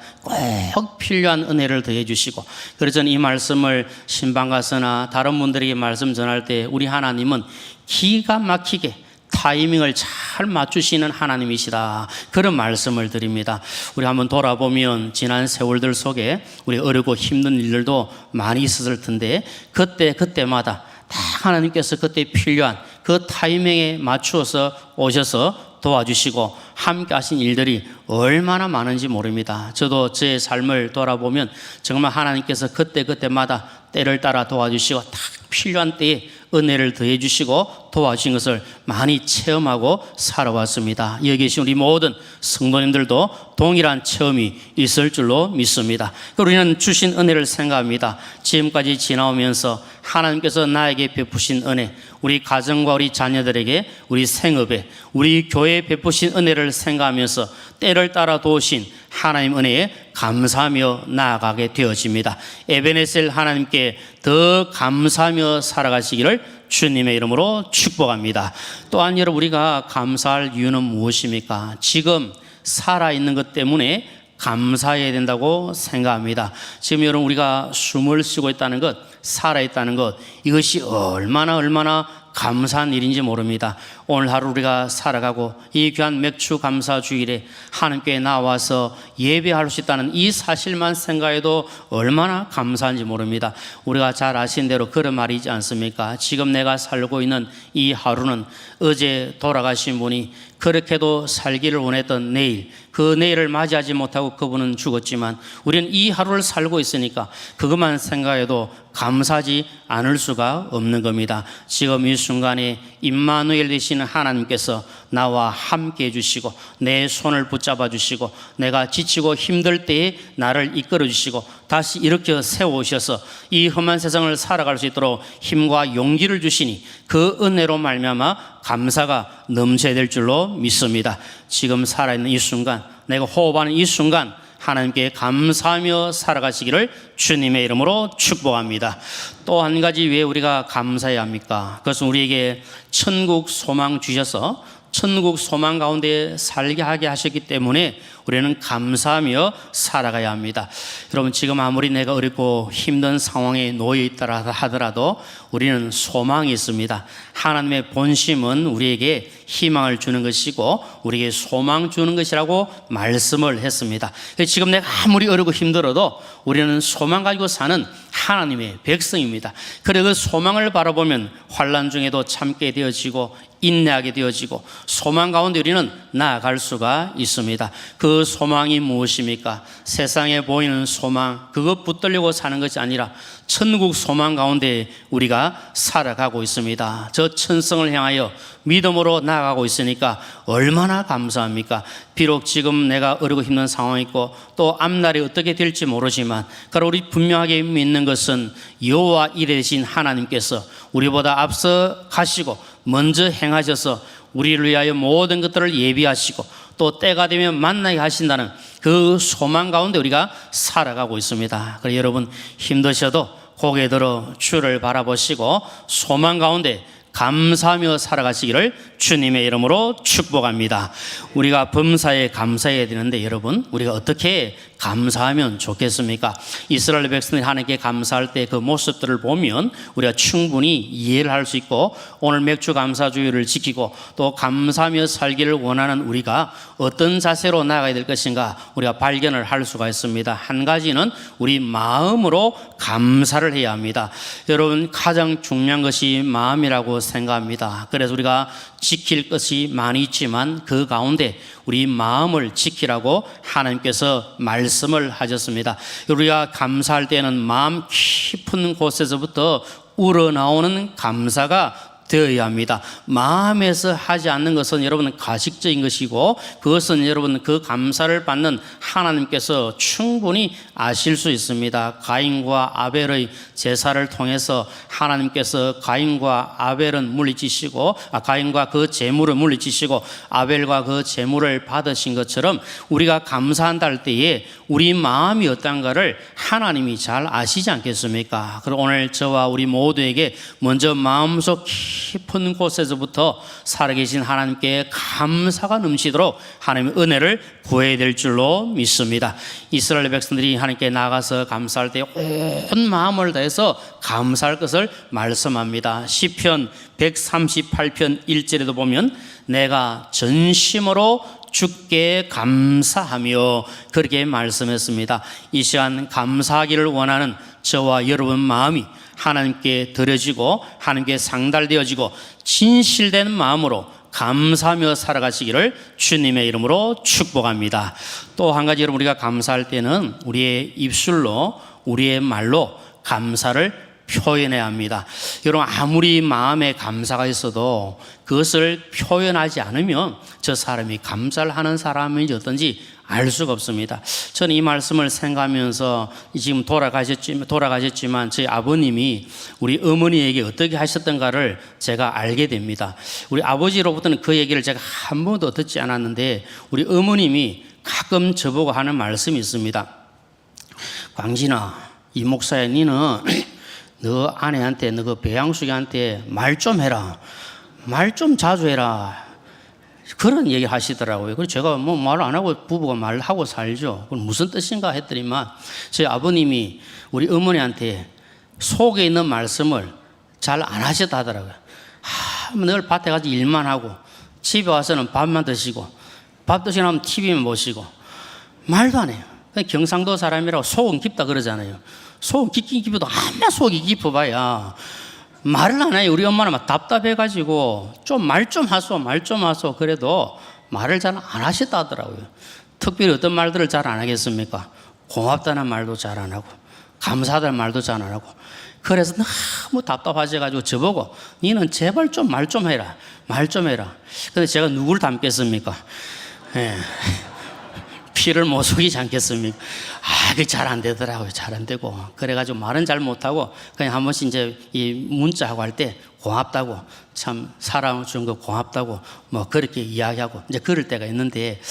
꼭 필요한 은혜를 더해 주시고 그래서 저는 이 말씀을 신방 가서나 다른 분들에게 말씀 전할 때 우리 하나님은 기가 막히게 타이밍을 잘 맞추시는 하나님이시다. 그런 말씀을 드립니다. 우리 한번 돌아보면 지난 세월들 속에 우리 어렵고 힘든 일들도 많이 있었을 텐데 그때마다 다 하나님께서 그때 필요한 그 타이밍에 맞추어서 오셔서 도와주시고 함께 하신 일들이 얼마나 많은지 모릅니다. 저도 제 삶을 돌아보면 정말 하나님께서 그때마다 때를 따라 도와주시고 딱 필요한 때에 은혜를 더해 주시고 도와주신 것을 많이 체험하고 살아왔습니다. 여기 계신 우리 모든 성도님들도 동일한 체험이 있을 줄로 믿습니다. 우리는 주신 은혜를 생각합니다. 지금까지 지나오면서 하나님께서 나에게 베푸신 은혜, 우리 가정과 우리 자녀들에게 우리 생업에 우리 교회에 베푸신 은혜를 생각하면서 때를 따라 도우신 하나님 은혜에 감사하며 나아가게 되어집니다. 에베네셀 하나님께 더 감사하며 살아가시기를 주님의 이름으로 축복합니다. 또한 여러분 우리가 감사할 이유는 무엇입니까? 지금 살아있는 것 때문에 감사해야 된다고 생각합니다. 지금 여러분 우리가 숨을 쉬고 있다는 것, 살아있다는 것, 이것이 얼마나 감사한 일인지 모릅니다. 오늘 하루 우리가 살아가고 이 귀한 맥주 감사 주일에 하나님께 나와서 예배할 수 있다는 이 사실만 생각해도 얼마나 감사한지 모릅니다. 우리가 잘 아신 대로 그런 말이 있지 않습니까? 지금 내가 살고 있는 이 하루는 어제 돌아가신 분이 그렇게도 살기를 원했던 내일, 그 내일을 맞이하지 못하고 그분은 죽었지만 우리는 이 하루를 살고 있으니까 그것만 생각해도 감사하지 않을 수가 없는 겁니다. 지금 이 순간에 임마누엘 되시는 하나님께서 나와 함께 해주시고 내 손을 붙잡아 주시고 내가 지치고 힘들 때에 나를 이끌어 주시고 다시 일으켜 세우셔서 이 험한 세상을 살아갈 수 있도록 힘과 용기를 주시니 그 은혜로 말미암아 감사가 넘쳐야 될 줄로 믿습니다. 지금 살아있는 이 순간, 내가 호흡하는 이 순간 하나님께 감사하며 살아가시기를 주님의 이름으로 축복합니다. 또 한 가지 왜 우리가 감사해야 합니까? 그것은 우리에게 천국 소망 주셔서 천국 소망 가운데 살게 하게 하셨기 때문에 우리는 감사하며 살아가야 합니다. 여러분 지금 아무리 내가 어렵고 힘든 상황에 놓여 있다 하더라도 우리는 소망이 있습니다. 하나님의 본심은 우리에게 희망을 주는 것이고 우리에게 소망 주는 것이라고 말씀을 했습니다. 지금 내가 아무리 어렵고 힘들어도 우리는 소망 가지고 사는 하나님의 백성입니다. 그래 그 소망을 바라보면 환난 중에도 참게 되어지고 인내하게 되어지고 소망 가운데 우리는 나아갈 수가 있습니다. 그 소망이 무엇입니까? 세상에 보이는 소망, 그것 붙들려고 사는 것이 아니라 천국 소망 가운데 우리가 살아가고 있습니다. 저 천성을 향하여 믿음으로 나아가고 있으니까 얼마나 감사합니까? 비록 지금 내가 어렵고 힘든 상황이 있고 또 앞날이 어떻게 될지 모르지만 그러나 우리 분명하게 믿는 것은 여호와 이레 되신 하나님께서 우리보다 앞서 가시고 먼저 행하셔서 우리를 위하여 모든 것들을 예비하시고 또 때가 되면 만나게 하신다는 그 소망 가운데 우리가 살아가고 있습니다. 그래서 여러분 힘드셔도 고개 들어 주를 바라보시고 소망 가운데 감사하며 살아가시기를 주님의 이름으로 축복합니다. 우리가 범사에 감사해야 되는데 여러분 우리가 어떻게 감사하면 좋겠습니까? 이스라엘 백성들이 하나님께 감사할 때 그 모습들을 보면 우리가 충분히 이해를 할 수 있고 오늘 맥주 감사주의를 지키고 또 감사하며 살기를 원하는 우리가 어떤 자세로 나아가야 될 것인가 우리가 발견을 할 수가 있습니다. 한 가지는 우리 마음으로 감사를 해야 합니다. 여러분 가장 중요한 것이 마음이라고 생각합니다. 그래서 우리가 지킬 것이 많이 있지만 그 가운데 우리 마음을 지키라고 하나님께서 말씀을 하셨습니다. 우리가 감사할 때는 마음 깊은 곳에서부터 우러나오는 감사가 되어야 합니다. 마음에서 하지 않는 것은 여러분 가식적인 것이고 그것은 여러분 그 감사를 받는 하나님께서 충분히 아실 수 있습니다. 가인과 아벨의 제사를 통해서 하나님께서 가인과 아벨은 물리치시고 가인과 그 제물을 물리치시고 아벨과 그 제물을 받으신 것처럼 우리가 감사한다 할 때에 우리 마음이 어떤가를 하나님이 잘 아시지 않겠습니까? 그리고 오늘 저와 우리 모두에게 먼저 마음속 깊은 곳에서부터 살아계신 하나님께 감사가 넘치도록 하나님의 은혜를 구해야 될 줄로 믿습니다. 이스라엘 백성들이 하나님께 나가서 감사할 때 온 마음을 다해서 감사할 것을 말씀합니다. 시편 138편 1절에도 보면 내가 전심으로 주께 감사하며 그렇게 말씀했습니다. 이 시간 감사하기를 원하는 저와 여러분 마음이 하나님께 드려지고 하나님께 상달되어지고 진실된 마음으로 감사하며 살아가시기를 주님의 이름으로 축복합니다. 또 한 가지 여러분 우리가 감사할 때는 우리의 입술로 우리의 말로 감사를 표현해야 합니다. 여러분 아무리 마음에 감사가 있어도 그것을 표현하지 않으면 저 사람이 감사를 하는 사람인지 어떤지 알 수가 없습니다. 저는 이 말씀을 생각하면서 지금 돌아가셨지만 저희 아버님이 우리 어머니에게 어떻게 하셨던가를 제가 알게 됩니다. 우리 아버지로부터는 그 얘기를 제가 한 번도 듣지 않았는데 우리 어머님이 가끔 저보고 하는 말씀이 있습니다. 광진아, 이 목사야 니는 너 아내한테 너 그 배양숙이한테 말 좀 해라. 말 좀 자주 해라. 그런 얘기 하시더라고요. 그래서 제가 뭐 말 안 하고 부부가 말하고 살죠. 그건 무슨 뜻인가 했더니만 저희 아버님이 우리 어머니한테 속에 있는 말씀을 잘 안 하셨다 하더라고요. 늘 밭에 가서 일만 하고 집에 와서는 밥만 드시고 밥 드시고 나면 TV만 보시고 말도 안 해요. 경상도 사람이라고 속은 깊다 그러잖아요. 속은 깊긴 깊어도 아무나 속이 깊어봐야 말을 안 해요. 우리 엄마는 막 답답해가지고 좀 말 좀 하소 그래도 말을 잘 안 하셨다 하더라고요. 특별히 어떤 말들을 잘 안 하겠습니까? 고맙다는 말도 잘 안 하고 감사하다는 말도 잘 안 하고 그래서 너무 답답하셔가지고 저보고 니는 제발 좀 말 좀 해라. 말 좀 해라. 근데 제가 누구를 닮겠습니까? 예. 피를 못 속이지 않겠습니까? 그게 잘 안 되더라고요. 잘 안 되고. 그래가지고 말은 잘 못하고 그냥 한 번씩 이제 이 문자하고 할 때 고맙다고 참 사랑을 준 거 고맙다고 뭐 그렇게 이야기하고 이제 그럴 때가 있는데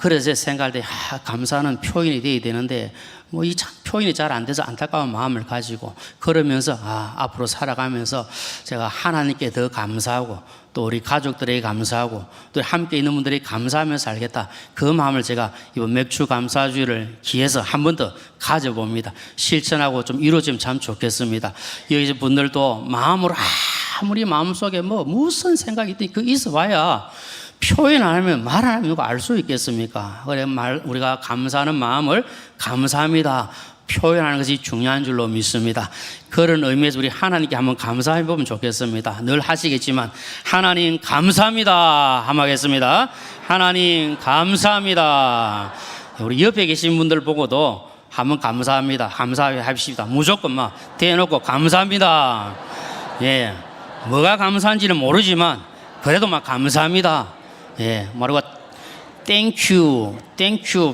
그래서 제 생각할 때 감사는 표현이 돼야 되는데 뭐 이 참 표현이 잘 안 돼서 안타까운 마음을 가지고 그러면서 앞으로 살아가면서 제가 하나님께 더 감사하고 또 우리 가족들에게 감사하고 또 함께 있는 분들에게 감사하며 살겠다. 그 마음을 제가 이번 맥주 감사주의를 기해서 한 번 더 가져봅니다. 실천하고 좀 이루어지면 참 좋겠습니다. 여기 분들도 마음으로 아무리 마음속에 뭐 무슨 생각이 있어 봐야 표현 안 하면 말 안 하면 알 수 있겠습니까? 그래 우리가 감사하는 마음을 감사합니다. 표현하는 것이 중요한 줄로 믿습니다. 그런 의미에서 우리 하나님께 한번 감사해 보면 좋겠습니다. 늘 하시겠지만 하나님 감사합니다 한번 하겠습니다. 하나님 감사합니다. 우리 옆에 계신 분들 보고도 한번 감사합니다 감사합시다. 무조건 막 대놓고 감사합니다. 예, 뭐가 감사한지는 모르지만 그래도 막 감사합니다. 예, 뭐라고 Thank you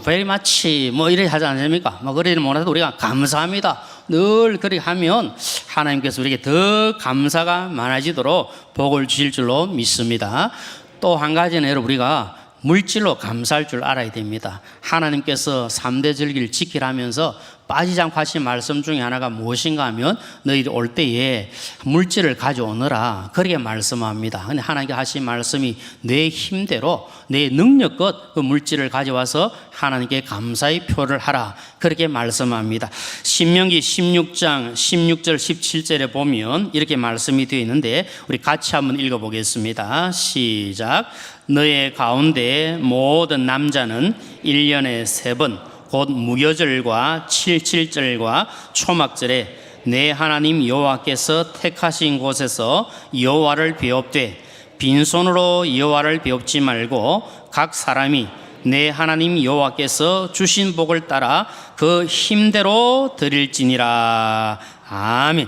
very much 뭐 이래 하지 않습니까? 뭐 그러지 못해도 우리가 감사합니다 늘 그렇게 하면 하나님께서 우리에게 더 감사가 많아지도록 복을 주실 줄로 믿습니다. 또 한 가지는 여러분 우리가 물질로 감사할 줄 알아야 됩니다. 하나님께서 3대 절기를 지키라면서 빠지지 않고 하신 말씀 중에 하나가 무엇인가 하면 너희들 올 때에 물질을 가져오너라 그렇게 말씀합니다. 근데 하나님께 하신 말씀이 내 힘대로 내 능력껏 그 물질을 가져와서 하나님께 감사의 표를 하라 그렇게 말씀합니다. 신명기 16장 16절 17절에 보면 이렇게 말씀이 되어 있는데 우리 같이 한번 읽어보겠습니다. 시작. 너의 가운데 모든 남자는 1년에 3번 곧 무교절과 77절과 초막절에 내 하나님 여호와께서 택하신 곳에서 여호와를 배웁되 빈손으로 여호와를 배웁지 말고 각 사람이 내 하나님 여호와께서 주신 복을 따라 그 힘대로 드릴지니라. 아멘.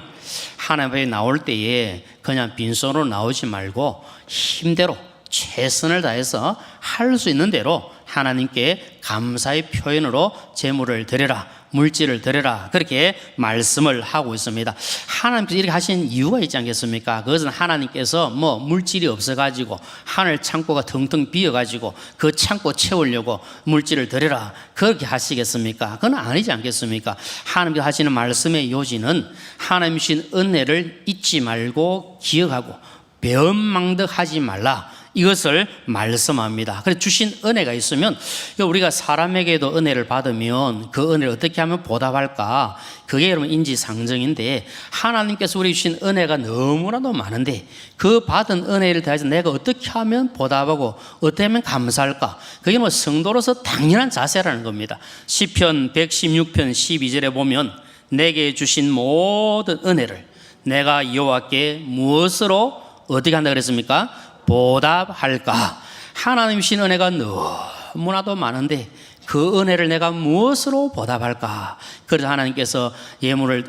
하나님 앞에 나올 때에 그냥 빈손으로 나오지 말고 힘대로 최선을 다해서 할 수 있는 대로 하나님께 감사의 표현으로 재물을 드려라 물질을 드려라 그렇게 말씀을 하고 있습니다. 하나님께서 이렇게 하신 이유가 있지 않겠습니까? 그것은 하나님께서 뭐 물질이 없어가지고 하늘 창고가 텅텅 비어가지고 그 창고 채우려고 물질을 드려라 그렇게 하시겠습니까? 그건 아니지 않겠습니까? 하나님께서 하시는 말씀의 요지는 하나님 주신 은혜를 잊지 말고 기억하고 배은망덕하지 말라 이것을 말씀합니다. 그래서 주신 은혜가 있으면 우리가 사람에게도 은혜를 받으면 그 은혜를 어떻게 하면 보답할까? 그게 여러분 인지상정인데 하나님께서 우리 주신 은혜가 너무나도 많은데 그 받은 은혜를 대해서 내가 어떻게 하면 보답하고 어떻게 하면 감사할까? 그게 뭐 성도로서 당연한 자세라는 겁니다. 시편 116편 12절에 보면 내게 주신 모든 은혜를 내가 여호와께 무엇으로 어떻게 한다 그랬습니까? 보답할까? 하나님 주신 은혜가 너무나도 많은데 그 은혜를 내가 무엇으로 보답할까? 그래서 하나님께서 예물을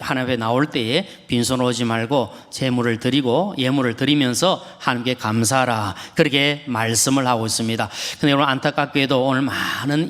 하나님 앞에 나올 때에 빈손으로 오지 말고 제물을 드리고 예물을 드리면서 하나님께 감사하라 그렇게 말씀을 하고 있습니다. 근데 여러분 안타깝게도 오늘 많은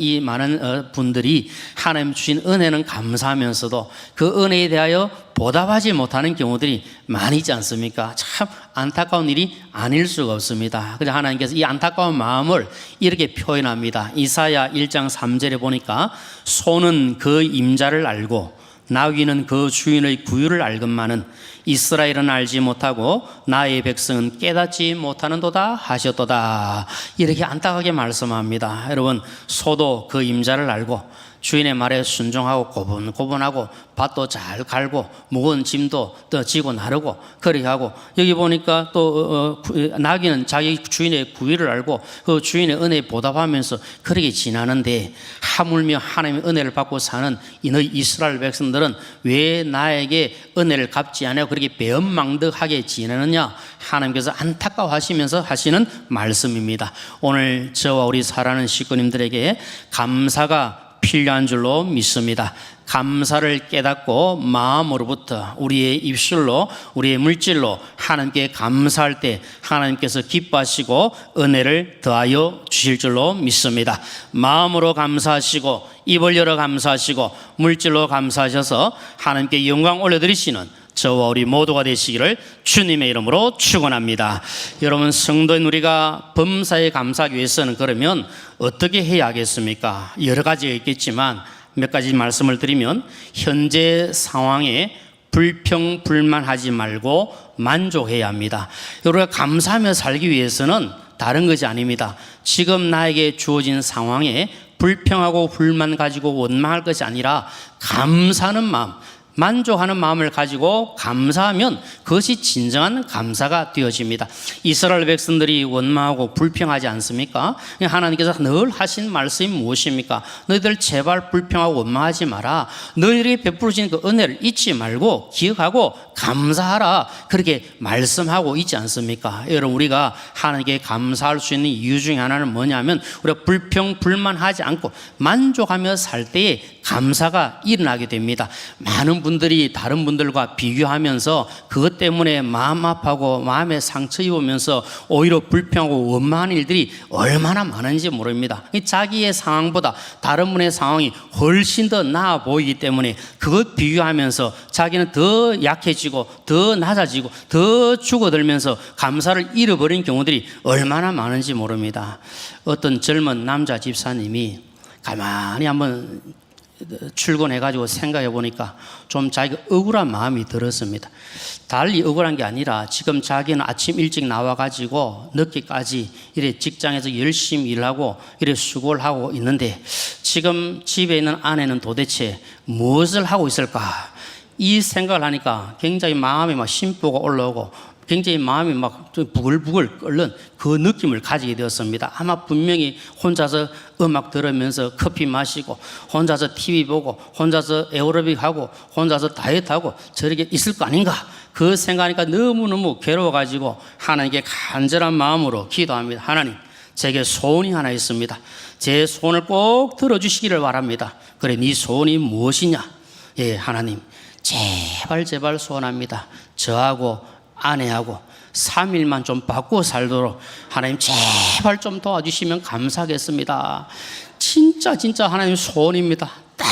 분들이 하나님 주신 은혜는 감사하면서도 그 은혜에 대하여 보답하지 못하는 경우들이 많이 있지 않습니까? 참 안타까운 일이 아닐 수가 없습니다. 그래서 하나님께서 이 안타까운 마음을 이렇게 표현합니다. 이사야 1장 3절에 보니까 소는 그 임자를 알고 나귀는 그 주인의 구유를 알건만은 이스라엘은 알지 못하고 나의 백성은 깨닫지 못하는도다 하셨도다. 이렇게 안타깝게 말씀합니다. 여러분 소도 그 임자를 알고 주인의 말에 순종하고 고분고분하고 밭도 잘 갈고 무거운 짐도 또 지고 나르고 그렇게 하고 여기 보니까 또 나귀는 자기 주인의 구위를 알고 그 주인의 은혜에 보답하면서 그렇게 지나는데 하물며 하나님의 은혜를 받고 사는 너희 이스라엘 백성들은 왜 나에게 은혜를 갚지 않아 그렇게 배은망덕하게 지내느냐 하나님께서 안타까워하시면서 하시는 말씀입니다. 오늘 저와 우리 사랑하는 식구님들에게 감사가 필요한 줄로 믿습니다. 감사를 깨닫고 마음으로부터 우리의 입술로 우리의 물질로 하나님께 감사할 때 하나님께서 기뻐하시고 은혜를 더하여 주실 줄로 믿습니다. 마음으로 감사하시고 입을 열어 감사하시고 물질로 감사하셔서 하나님께 영광 올려드리시는 저와 우리 모두가 되시기를 주님의 이름으로 축원합니다. 여러분 성도인 우리가 범사에 감사하기 위해서는 그러면 어떻게 해야 하겠습니까? 여러 가지가 있겠지만 몇 가지 말씀을 드리면 현재 상황에 불평불만하지 말고 만족해야 합니다. 우리가 감사하며 살기 위해서는 다른 것이 아닙니다. 지금 나에게 주어진 상황에 불평하고 불만 가지고 원망할 것이 아니라 감사하는 마음 만족하는 마음을 가지고 감사하면 그것이 진정한 감사가 되어집니다. 이스라엘 백성들이 원망하고 불평하지 않습니까? 하나님께서 늘 하신 말씀이 무엇입니까? 너희들 제발 불평하고 원망하지 마라. 너희들이 베풀어 주신 그 은혜를 잊지 말고 기억하고 감사하라. 그렇게 말씀하고 있지 않습니까? 여러분, 우리가 하나님께 감사할 수 있는 이유 중에 하나는 뭐냐면 우리가 불평 불만하지 않고 만족하며 살 때에 감사가 일어나게 됩니다. 많은 분들이 다른 분들과 비교하면서 그것 때문에 마음 아파하고 마음에 상처 입으면서 오히려 불평하고 원망하는 일들이 얼마나 많은지 모릅니다. 자기의 상황보다 다른 분의 상황이 훨씬 더 나아 보이기 때문에 그것 비교하면서 자기는 더 약해지고 더 낮아지고 더 죽어들면서 감사를 잃어버린 경우들이 얼마나 많은지 모릅니다. 어떤 젊은 남자 집사님이 가만히 한번 출근해가지고 생각해 보니까 좀 자기가 억울한 마음이 들었습니다. 달리 억울한 게 아니라 지금 자기는 아침 일찍 나와가지고 늦게까지 이래 직장에서 열심히 일하고 이래 수고를 하고 있는데 지금 집에 있는 아내는 도대체 무엇을 하고 있을까? 이 생각을 하니까 굉장히 마음에 막 심보가 올라오고 굉장히 마음이 막 부글부글 끓는 그 느낌을 가지게 되었습니다. 아마 분명히 혼자서 음악 들으면서 커피 마시고 혼자서 TV 보고 혼자서 에어로빅하고 혼자서 다이어트하고 저렇게 있을 거 아닌가, 그 생각하니까 너무너무 괴로워가지고 하나님께 간절한 마음으로 기도합니다. 하나님, 제게 소원이 하나 있습니다. 제 소원을 꼭 들어주시기를 바랍니다. 그래, 네 소원이 무엇이냐? 예, 하나님, 제발 소원합니다. 저하고 아내하고 3일만 좀 바꾸어 살도록 하나님 제발 좀 도와주시면 감사하겠습니다. 진짜 하나님 소원입니다. 딱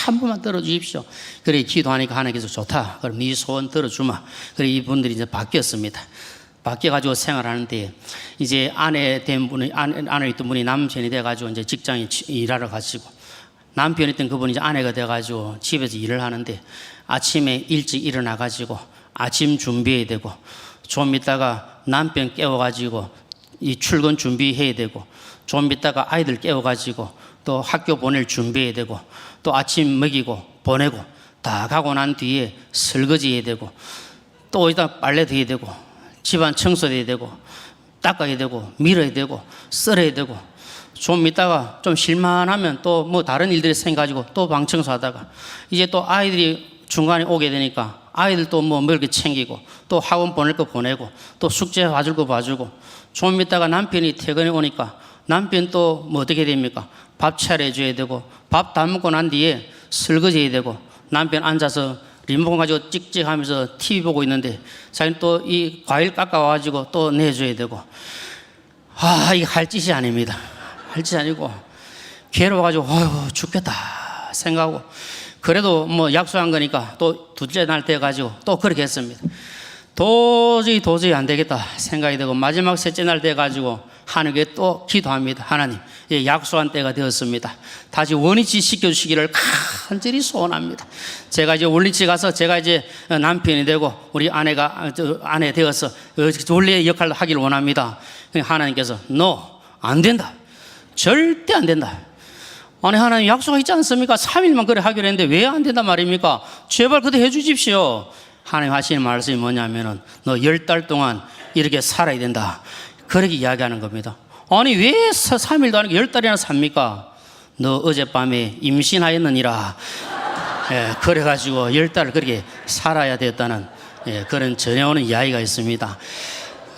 한 번만 들어주십시오. 그래 기도하니까 하나님께서 좋다. 그럼 네 소원 들어주마. 그래 이분들이 이제 바뀌었습니다. 바뀌어가지고 생활하는데 이제 아내 있던 분이 남편이 돼가지고 이제 직장에 일하러 가시고 남편이 있던 그분이 이제 아내가 돼가지고 집에서 일을 하는데 아침에 일찍 일어나가지고 아침 준비해야 되고 좀 있다가 남편 깨워가지고 이 출근 준비해야 되고 좀 있다가 아이들 깨워가지고 또 학교 보낼 준비해야 되고 또 아침 먹이고 보내고 다 가고 난 뒤에 설거지 해야 되고 또 이따 빨래도 해야 되고 집안 청소도 해야 되고 닦아야 되고 밀어야 되고 썰어야 되고 좀 있다가 좀 실만하면 또 뭐 다른 일들이 생겨가지고 또 방 청소하다가 이제 또 아이들이 중간에 오게 되니까 아이들도 뭐 먹을 거 챙기고 또 학원 보낼 거 보내고 또 숙제 봐줄 거 봐주고 좀 있다가 남편이 퇴근해 오니까 남편 또 뭐 어떻게 됩니까? 밥 차려줘야 되고 밥 다 먹고 난 뒤에 설거지 해야 되고 남편 앉아서 리모컨 가지고 찍찍하면서 TV 보고 있는데 자기는 또 이 과일 깎아와가지고 또 내줘야 되고 이게 할 짓이 아닙니다. 할 짓이 아니고 괴로워가지고 어휴 죽겠다 생각하고 그래도 뭐 약속한 거니까 또 둘째 날 돼가지고 또 그렇게 했습니다. 도저히 안 되겠다 생각이 되고 마지막 셋째 날 돼가지고 하나님께 또 기도합니다. 하나님, 약속한 때가 되었습니다. 다시 원위치 시켜주시기를 간절히 소원합니다. 제가 이제 원위치 가서 제가 이제 남편이 되고 우리 아내가 아내 되어서 원래의 역할을 하기를 원합니다. 하나님께서 너 안 된다. 절대 안 된다. 아니 하나님 약속하지 않습니까? 3일만 그래 하기로 했는데 왜 안 된단 말입니까? 제발 그대 해주십시오. 하나님 하시는 말씀이 뭐냐면은 너 10달 동안 이렇게 살아야 된다. 그렇게 이야기하는 겁니다. 아니 왜 3일도 아니고 10달이나 삽니까? 너 어젯밤에 임신하였느니라. 그래가지고 10달을 그렇게 살아야 됐다는 그런 전해오는 이야기가 있습니다.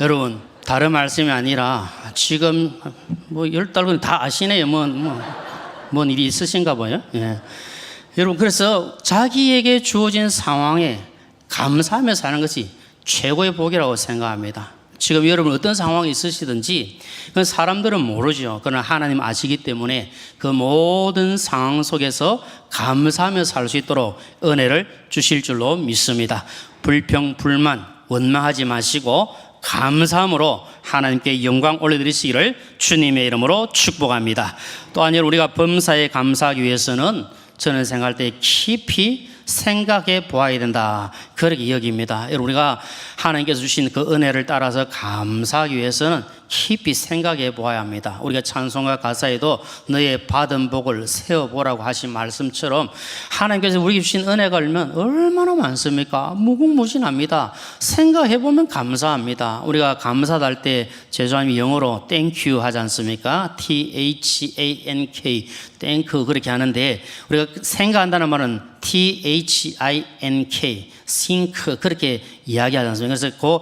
여러분 다른 말씀이 아니라 지금 뭐 10달 다 아시네요. 뭔 일이 있으신가 봐요. 여러분 그래서 자기에게 주어진 상황에 감사하며 사는 것이 최고의 복이라고 생각합니다. 지금 여러분 어떤 상황이 있으시든지 그건 사람들은 모르죠. 그러나 하나님 아시기 때문에 그 모든 상황 속에서 감사하며 살 수 있도록 은혜를 주실 줄로 믿습니다. 불평, 불만, 원망하지 마시고 감사함으로 하나님께 영광 올려드리시기를 주님의 이름으로 축복합니다. 또한 우리가 범사에 감사하기 위해서는 저는 생각할 때 깊이 생각해 보아야 된다. 그렇게 여깁니다. 여러분, 우리가 하나님께서 주신 그 은혜를 따라서 감사하기 위해서는 깊이 생각해 보아야 합니다. 우리가 찬송가 가사에도 너의 받은 복을 세어보라고 하신 말씀처럼 하나님께서 우리에게 주신 은혜가 얼마나 많습니까? 무궁무진합니다. 생각해 보면 감사합니다. 우리가 감사할 때 제주하님이 영어로 thank you 하지 않습니까? THANK, thank 그렇게 하는데 우리가 생각한다는 말은 THINK, think 그렇게 이야기하지 않습니까? 그래서 그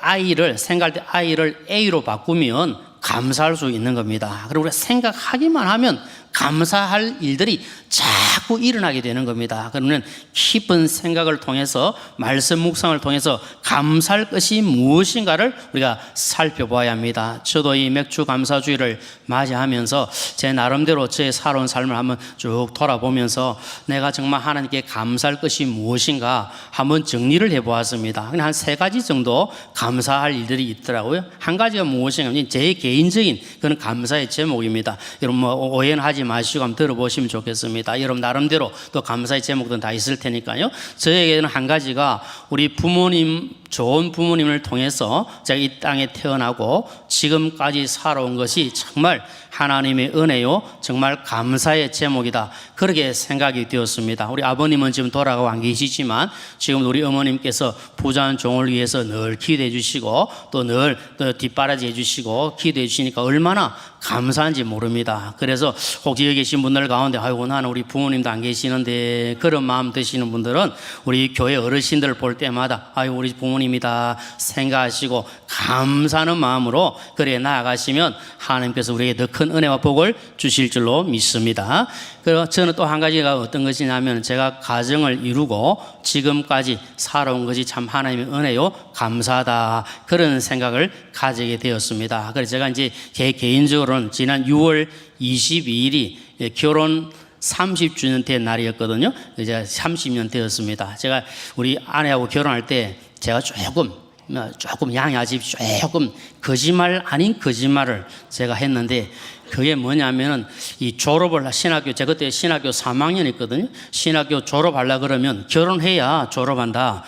I를 생각할 때 I를 A로 바꾸면 감사할 수 있는 겁니다. 그리고 우리가 생각하기만 하면 감사할 일들이 자꾸 일어나게 되는 겁니다. 그러면 깊은 생각을 통해서 말씀 묵상을 통해서 감사할 것이 무엇인가를 우리가 살펴봐야 합니다. 저도 이 맥주 감사주의를 맞이하면서 제 나름대로 제 살아온 삶을 한번 쭉 돌아보면서 내가 정말 하나님께 감사할 것이 무엇인가 한번 정리를 해보았습니다. 한 3가지 정도 감사할 일들이 있더라고요. 한 가지가 무엇인가 하면 제 개인적인 그런 감사의 제목입니다. 여러분 오해는 하지 마시고 한번 들어보시면 좋겠습니다. 여러분 나름대로 또 감사의 제목들은 다 있을 테니까요. 저에게는 한 가지가 우리 부모님, 좋은 부모님을 통해서 제가 이 땅에 태어나고 지금까지 살아온 것이 정말 하나님의 은혜요, 정말 감사의 제목이다. 그렇게 생각이 되었습니다. 우리 아버님은 지금 돌아가고 안 계시지만 지금 우리 어머님께서 부자한 종을 위해서 늘 기도해 주시고 또 늘 뒷바라지 해 주시고 기도해 주시니까 얼마나 감사한지 모릅니다. 그래서 혹시 여기 계신 분들 가운데 아이고 나는 우리 부모님도 안 계시는데 그런 마음 드시는 분들은 우리 교회 어르신들 볼 때마다 아이고 우리 부모님이다 생각하시고 감사하는 마음으로 그래 나아가시면 하나님께서 우리에게 더 큰 은혜와 복을 주실 줄로 믿습니다. 그리고 저는 또 한 가지가 어떤 것이냐면 제가 가정을 이루고 지금까지 살아온 것이 참 하나님의 은혜요 감사하다 그런 생각을 가지게 되었습니다. 그래서 제가 이제 개인적으로는 지난 6월 22일이 결혼 30주년 된 날이었거든요. 이제 30년 되었습니다. 제가 우리 아내하고 결혼할 때 제가 조금 양해하지 조금 거짓말 아닌 거짓말을 제가 했는데 그게 뭐냐면은 이 졸업을 신학교 제가 그때 신학교 3학년이었거든요. 신학교 졸업하려 그러면 결혼해야 졸업한다.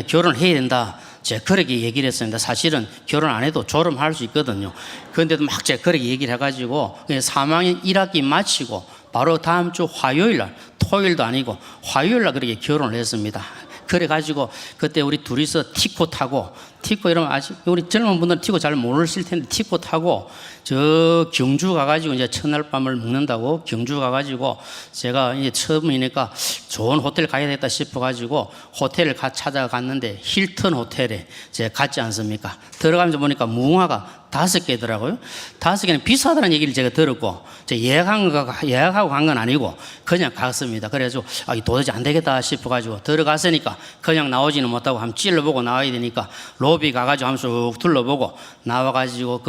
결혼해야 된다. 제가 그렇게 얘기를 했습니다. 사실은 결혼 안 해도 졸업할 수 있거든요. 그런데도 막 제가 그렇게 얘기를 해가지고 3학년 1학기 마치고 바로 다음 주 화요일 날, 토요일도 아니고 화요일 날 그렇게 결혼을 했습니다. 그래가지고 그때 우리 둘이서 티코 타고 티코 이러면 아직 우리 젊은 분들은 티코 잘 모르실 텐데 티코 타고 저 경주 가가지고 이제 첫날 밤을 먹는다고 경주 가가지고 제가 이제 처음이니까 좋은 호텔 가야 되겠다 싶어가지고 호텔을 찾아갔는데 힐튼 호텔에 제가 갔지 않습니까? 들어가면서 보니까 무궁화가 5개더라고요. 5개는 비싸다는 얘기를 제가 들었고, 예약하고 간 건 아니고, 그냥 갔습니다. 그래가지고, 도저히 안 되겠다 싶어가지고, 들어갔으니까, 그냥 나오지는 못하고, 한번 찔러보고 나와야 되니까, 로비 가가지고, 한번 쑥 둘러보고, 나와가지고,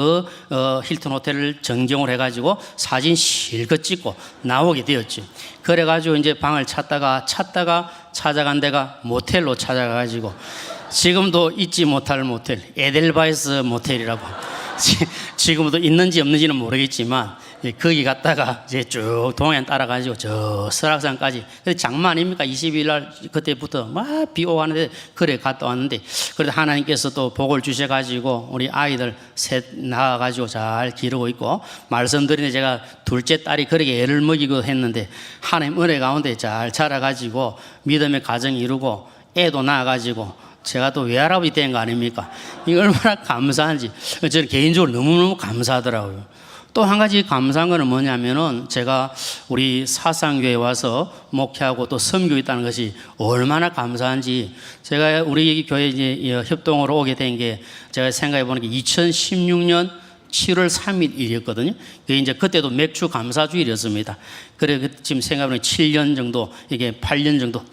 힐튼 호텔을 전경을 해가지고, 사진 실컷 찍고, 나오게 되었죠. 그래가지고, 이제 방을 찾다가 찾아간 데가 모텔로 찾아가가지고, 지금도 잊지 못할 모텔, 에델바이스 모텔이라고. 지금도 있는지 없는지는 모르겠지만 거기 갔다가 이제 쭉 동해안 따라가지고 저 설악산까지 장마 아닙니까? 20일 날 그때부터 막 비 오고 하는데 그래 갔다 왔는데 그래도 하나님께서 또 복을 주셔가지고 우리 아이들 셋 낳아가지고 잘 기르고 있고 말씀드리는데 제가 둘째 딸이 그렇게 애를 먹이고 했는데 하나님 은혜 가운데 잘 자라가지고 믿음의 가정 이루고 애도 낳아가지고 제가 또 외할아버지 된 거 아닙니까? 이거 얼마나 감사한지 저는 개인적으로 너무너무 감사하더라고요. 또 한 가지 감사한 거는 뭐냐면은 제가 우리 사상교회에 와서 목회하고 또 섬기고 있다는 것이 얼마나 감사한지 제가 우리 교회 이제 협동으로 오게 된 게 제가 생각해 보니까 2016년 7월 3일 일이었거든요. 이제 그때도 맥주 감사주일이었습니다. 그래 지금 생각해보면 7년 정도 이게 8년 정도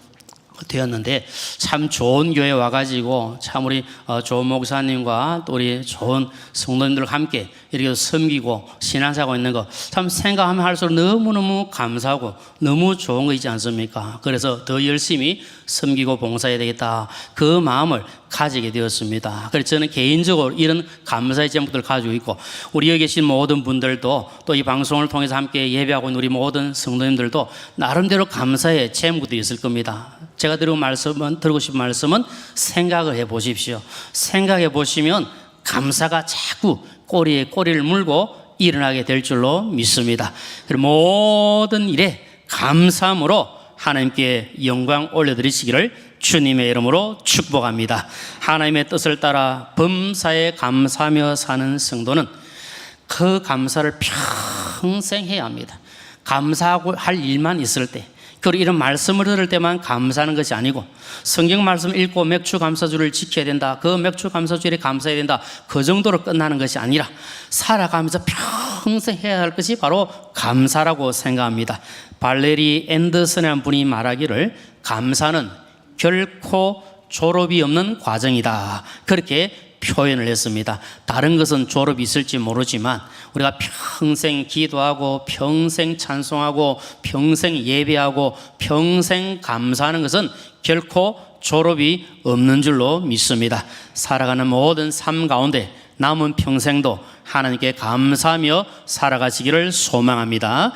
되었는데 참 좋은 교회 와가지고 참 우리 좋은 목사님과 또 우리 좋은 성도님들과 함께 이렇게 섬기고 신앙사고 있는 거 참 생각하면 할수록 너무너무 감사하고 너무 좋은 거 있지 않습니까? 그래서 더 열심히 섬기고 봉사해야 되겠다 그 마음을 가지게 되었습니다. 그래서 저는 개인적으로 이런 감사의 제목들을 가지고 있고 우리 여기 계신 모든 분들도 또 이 방송을 통해서 함께 예배하고 있는 우리 모든 성도님들도 나름대로 감사의 제목들이 있을 겁니다. 제가 드리고 싶은 말씀은 생각을 해 보십시오. 생각해 보시면 감사가 자꾸 꼬리에 꼬리를 물고 일어나게 될 줄로 믿습니다. 그리고 모든 일에 감사함으로 하나님께 영광 올려드리시기를 주님의 이름으로 축복합니다. 하나님의 뜻을 따라 범사에 감사하며 사는 성도는 그 감사를 평생 해야 합니다. 감사하고 할 일만 있을 때, 그리고 이런 말씀을 들을 때만 감사하는 것이 아니고 성경 말씀 읽고 맥주 감사주를 지켜야 된다, 그 맥주 감사주일에 감사해야 된다, 그 정도로 끝나는 것이 아니라 살아가면서 평생 해야 할 것이 바로 감사라고 생각합니다. 발레리 앤더슨이라는 분이 말하기를 감사는 결코 졸업이 없는 과정이다, 그렇게 표현을 했습니다. 다른 것은 졸업이 있을지 모르지만 우리가 평생 기도하고 평생 찬송하고 평생 예배하고 평생 감사하는 것은 결코 졸업이 없는 줄로 믿습니다. 살아가는 모든 삶 가운데 남은 평생도 하나님께 감사하며 살아가시기를 소망합니다.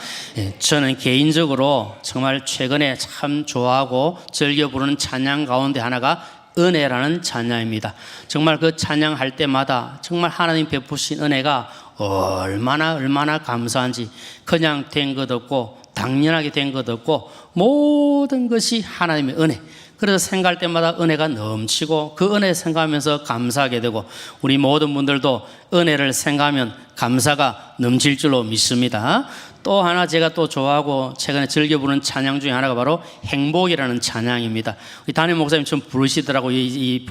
저는 개인적으로 정말 최근에 참 좋아하고 즐겨 부르는 찬양 가운데 하나가 은혜라는 찬양입니다. 정말 그 찬양할 때마다 정말 하나님 베푸신 은혜가 얼마나 감사한지, 그냥 된 것 없고 당연하게 된 것 없고 모든 것이 하나님의 은혜. 그래서 생각할 때마다 은혜가 넘치고 그 은혜 생각하면서 감사하게 되고, 우리 모든 분들도 은혜를 생각하면 감사가 넘칠 줄로 믿습니다. 또 하나 제가 또 좋아하고 최근에 즐겨 부르는 찬양 중에 하나가 바로 행복이라는 찬양입니다. 우리 담임 목사님 처음 부르시더라고요, 이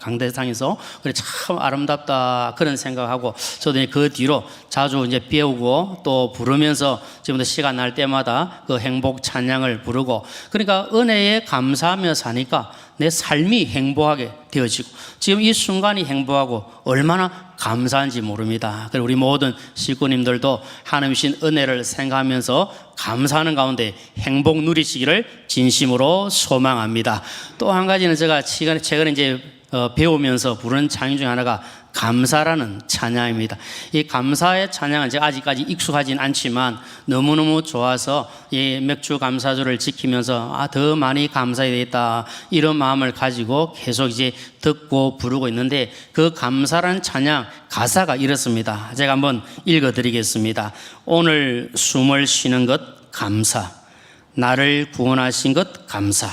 강대상에서. 그래, 참 아름답다 그런 생각하고 저도 그 뒤로 자주 이제 배우고 또 부르면서 지금도 시간 날 때마다 그 행복 찬양을 부르고, 그러니까 은혜에 감사하며 사니까 내 삶이 행복하게 되어지고 지금 이 순간이 행복하고 얼마나 감사한지 모릅니다. 그리고 우리 모든 식구님들도 하나님 주신 은혜를 생각하면서 감사하는 가운데 행복 누리시기를 진심으로 소망합니다. 또 한 가지는 제가 최근에 이제 배우면서 부르는 찬양 중에 하나가 감사라는 찬양입니다. 이 감사의 찬양은 제가 아직까지 익숙하진 않지만 너무너무 좋아서 이 맥주 감사주를 지키면서 더 많이 감사해야 되겠다 이런 마음을 가지고 계속 이제 듣고 부르고 있는데, 그 감사라는 찬양 가사가 이렇습니다. 제가 한번 읽어드리겠습니다. 오늘 숨을 쉬는 것 감사, 나를 구원하신 것 감사,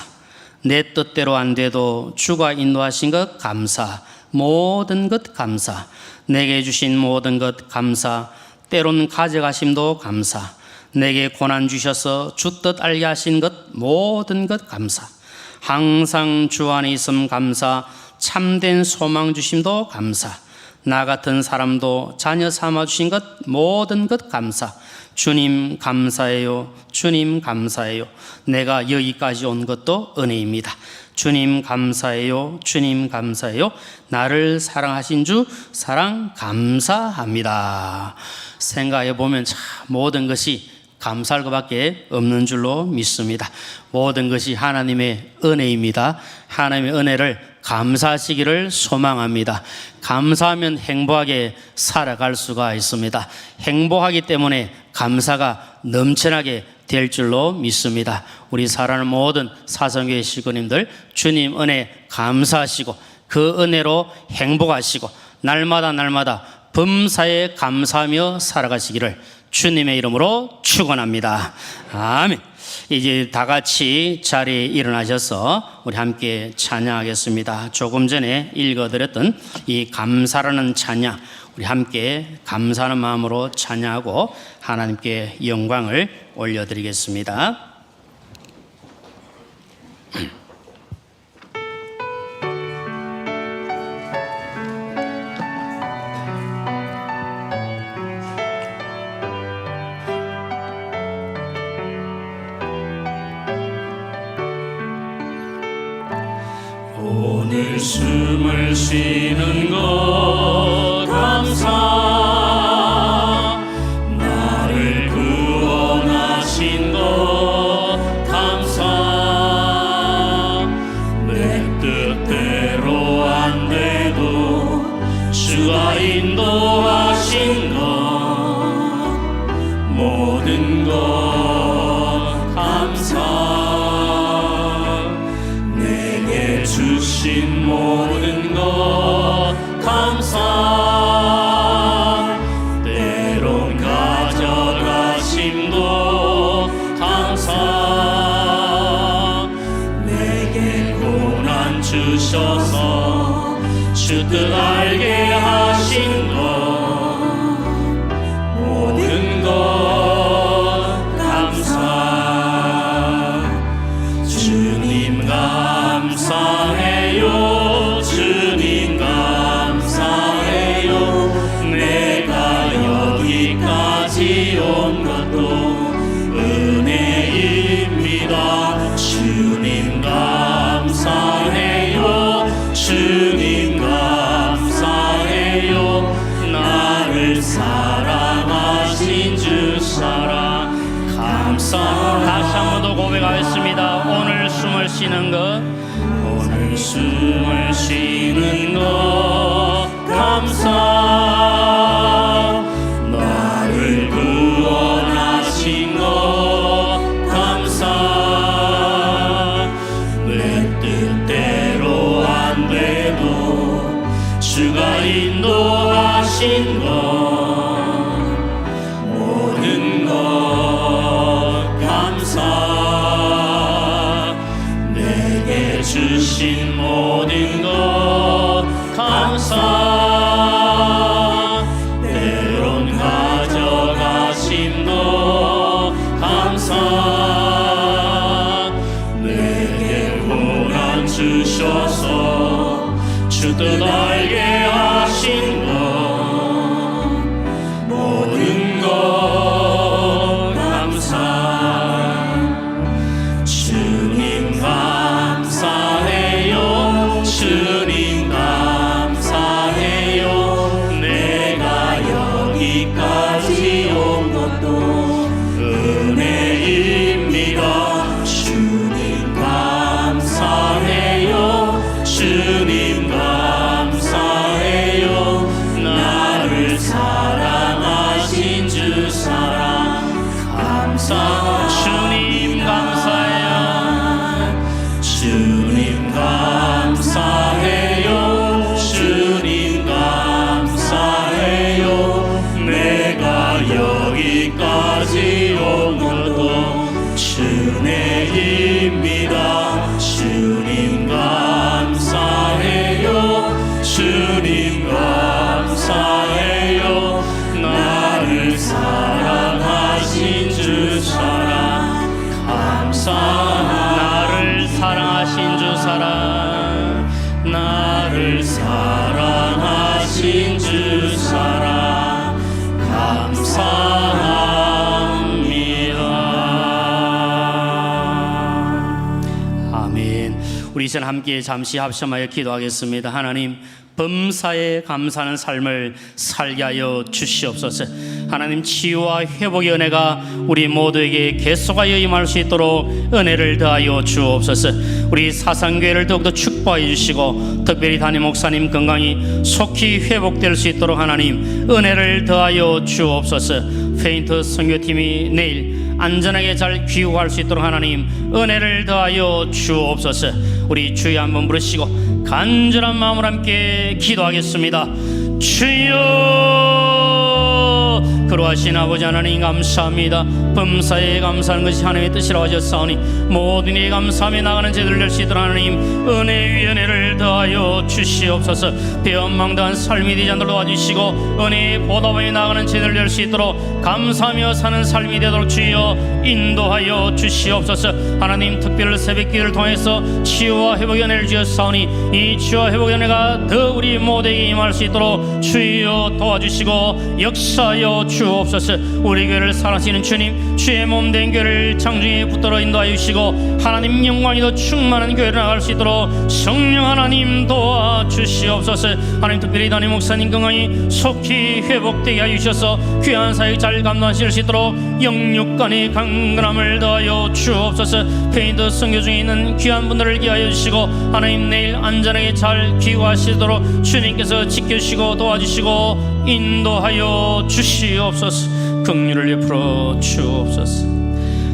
내 뜻대로 안 돼도 주가 인도하신 것 감사, 모든 것 감사, 내게 주신 모든 것 감사, 때론 가져가심도 감사, 내게 고난 주셔서 주 뜻 알게 하신 것 모든 것 감사, 항상 주 안에 있음 감사, 참된 소망 주심도 감사, 나 같은 사람도 자녀 삼아 주신 것 모든 것 감사, 주님 감사해요, 주님 감사해요, 내가 여기까지 온 것도 은혜입니다. 주님 감사해요, 주님 감사해요, 나를 사랑하신 주 사랑 감사합니다. 생각해 보면 참 모든 것이 감사할 것밖에 없는 줄로 믿습니다. 모든 것이 하나님의 은혜입니다. 하나님의 은혜를 감사하시기를 소망합니다. 감사하면 행복하게 살아갈 수가 있습니다. 행복하기 때문에 감사가 넘쳐나게 될 줄로 믿습니다. 우리 사랑하는 모든 사성교회 식구님들, 주님 은혜 감사하시고 그 은혜로 행복하시고 날마다 범사에 감사하며 살아가시기를 주님의 이름으로 축원합니다. 아멘. 이제 다 같이 자리에 일어나셔서 우리 함께 찬양하겠습니다. 조금 전에 읽어드렸던 이 감사라는 찬양, 우리 함께 감사하는 마음으로 찬양하고 하나님께 영광을 올려드리겠습니다. 오늘 숨을 쉬는 것 감사, 나를 구원하신 것 감사, 내 뜻대로 안 돼도 주가 인도하신 것 모든 것 감사, 주 뜻 알게 하신 것 모든 것 감사 주님 감사해요 주님 감사해요 내가 여기까지 온 것도 은혜입니다 주님 감사해요 주님 감사해요 나를 사랑하신 주 사랑 감사 다시 한 번 더 고백하겠습니다 오늘 숨을 쉬는 것 오늘 숨을 쉬는 것 감사 나를 구원하신 것 감사 내 뜻대로 안 돼도 주가 인도하신 것 모든 것 감사 내게 주신 모든 것 감사 때론 가져가심도 감사 내게 고난 주셔서 주 뜻 알게 하신 것 모든 것 감사 주님 감사해요 주님 감사해요 내가 여기까지 온 것도 은혜입니다 주님 감사해요 주님 감사해요 나를 사랑하신 주 사랑 감사 주님 감사해요 주님 감사해요 주님 감사해요 내가 여기까지 온 것도 주님입니다 주님 감사해요 주님 감사해요 나를 사랑하신 주 사랑 감사 나를 사랑하신 주 사랑 나를 사랑하신 주 사랑 감사합니다 아멘 우리 이제 함께 잠시 합심하여 기도하겠습니다 하나님 범사에 감사하는 삶을 살게 하여 주시옵소서 하나님 치유와 회복의 은혜가 우리 모두에게 계속하여 임할 수 있도록 은혜를 더하여 주옵소서 우리 사상교회를 더욱더 축복해 주시고 특별히 담임 목사님 건강이 속히 회복될 수 있도록 하나님 은혜를 더하여 주옵소서 페인트 선교팀이 내일 안전하게 잘 귀국할 수 있도록 하나님 은혜를 더하여 주옵소서 우리 주여 한번 부르시고 간절한 마음으로 함께 기도하겠습니다 주여 그러하신 아버지 하나님 감사합니다 범사에 감사하는 것이 하나님의 뜻이라고 하셨사오니 모든 일에 감사하며 나가는 제들 될 수 있도록 하나님 은혜 위에 은혜를 더하여 주시옵소서 배은망대한 삶이 되지 않도록 도와주시고 은혜에 보답하며 나가는 제들 될 수 있도록 감사하며 사는 삶이 되도록 주여 인도하여 주시옵소서 하나님 특별 새벽기를 통해서 치유와 회복의 은혜를 주셨사오니 이 치유와 회복의 은혜가 더 우리 모두에게 임할 수 있도록 주여 도와주시고 역사하여 주옵소서 우리 교회를 사랑하시는 주님 주의 몸된 교회를 장중에 붙들어 인도하여 주시고 하나님 영광이 더 충만한 교회를 나갈 수 있도록 성령 하나님 도와주시옵소서 하나님 특별히 담임 목사님 건강이 속히 회복되게 하여 주셔서 귀한 사역 잘 감당하실 수 있도록 영육간의 강건함을 더하여 주옵소서 페인트 선교 중에 있는 귀한 분들을 기하여 주시고 하나님 내일 안전하게 잘 귀국하시도록 주님께서 지켜주시고 도와주시고 인도하여 주시옵소서 긍휼을 베풀어 주옵소서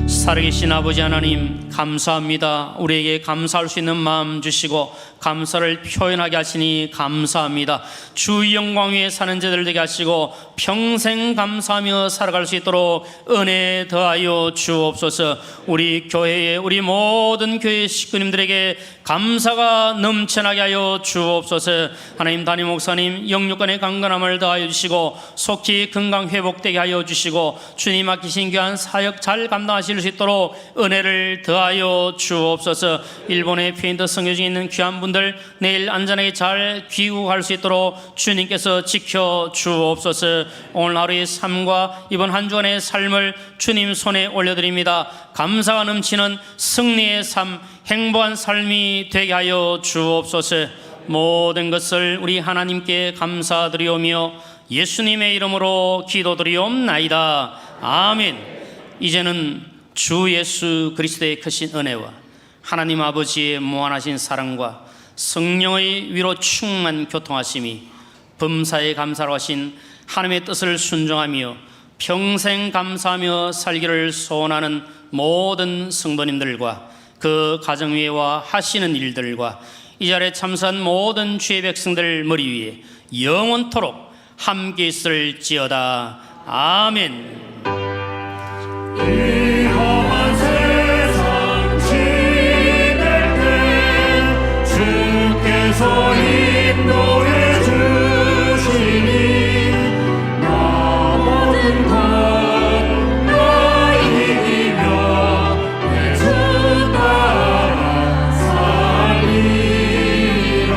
살아계신 아버지 하나님 감사합니다. 우리에게 감사할 수 있는 마음 주시고 감사를 표현하게 하시니 감사합니다. 주 영광 위에 사는 자들 되게 하시고 평생 감사하며 살아갈 수 있도록 은혜 더하여 주옵소서. 우리 교회에 우리 모든 교회 식구님들에게 감사가 넘쳐나게 하여 주옵소서. 하나님 담임 목사님 영육간의 강건함을 더하여 주시고 속히 건강 회복되게 하여 주시고 주님 맡기신 귀한 사역 잘 감당하실 수 있도록 은혜를 더하여 주옵소서. 일본의 페인트 선교 중에 있는 귀한 분들 내일 안전하게 잘 귀국할 수 있도록 주님께서 지켜 주옵소서. 오늘 하루의 삶과 이번 한 주간의 삶을 주님 손에 올려드립니다. 감사가 넘치는 승리의 삶, 행복한 삶이 되게 하여 주옵소서. 모든 것을 우리 하나님께 감사드리오며 예수님의 이름으로 기도드리옵나이다. 아멘. 이제는 주 예수 그리스도의 크신 은혜와 하나님 아버지의 무한하신 사랑과 성령의 위로 충만 교통하심이 범사에 감사로 하신 하나님의 뜻을 순종하며 평생 감사하며 살기를 소원하는 모든 성도님들과 그 가정 위에와 하시는 일들과 이 자리에 참석한 모든 주의 백성들 머리 위에 영원토록 함께 있을지어다. 아멘. 이 험한 세상 지낼 때 주께서 인도해 주시니 나 모든 것 나의 이기며 내 주 따라 살리라.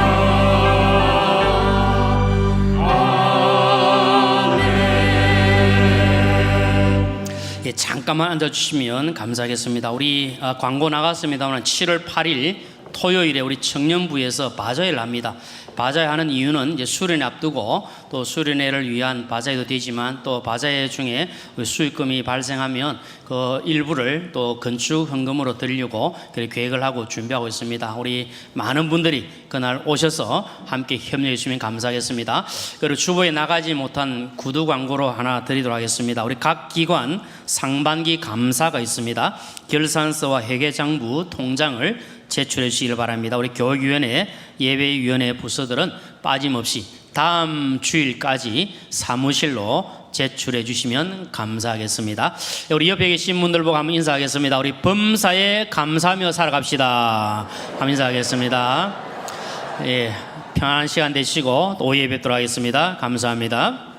예, 잠깐만 앉아주시면 감사하겠습니다. 우리 광고 나갔습니다만 7월 8일 토요일에 우리 청년부에서 바자회를 합니다. 바자회 하는 이유는 이제 수련회 앞두고 또 수련회를 위한 바자회도 되지만 또 바자회 중에 수익금이 발생하면 그 일부를 또 건축 헌금으로 드리려고 계획을 하고 준비하고 있습니다. 우리 많은 분들이 그날 오셔서 함께 협력해 주시면 감사하겠습니다. 그리고 주보에 나가지 못한 구두 광고로 하나 드리도록 하겠습니다. 우리 각 기관 상반기 감사가 있습니다. 결산서와 회계장부 통장을 제출해 주시길 바랍니다. 우리 교육위원회, 예배위원회 부서들은 빠짐없이 다음 주일까지 사무실로 제출해 주시면 감사하겠습니다. 우리 옆에 계신 분들 보고 한번 인사하겠습니다. 우리 범사에 감사하며 살아갑시다. 한번 인사하겠습니다. 예, 편안한 시간 되시고 또 오후에 뵙도록 하겠습니다. 감사합니다.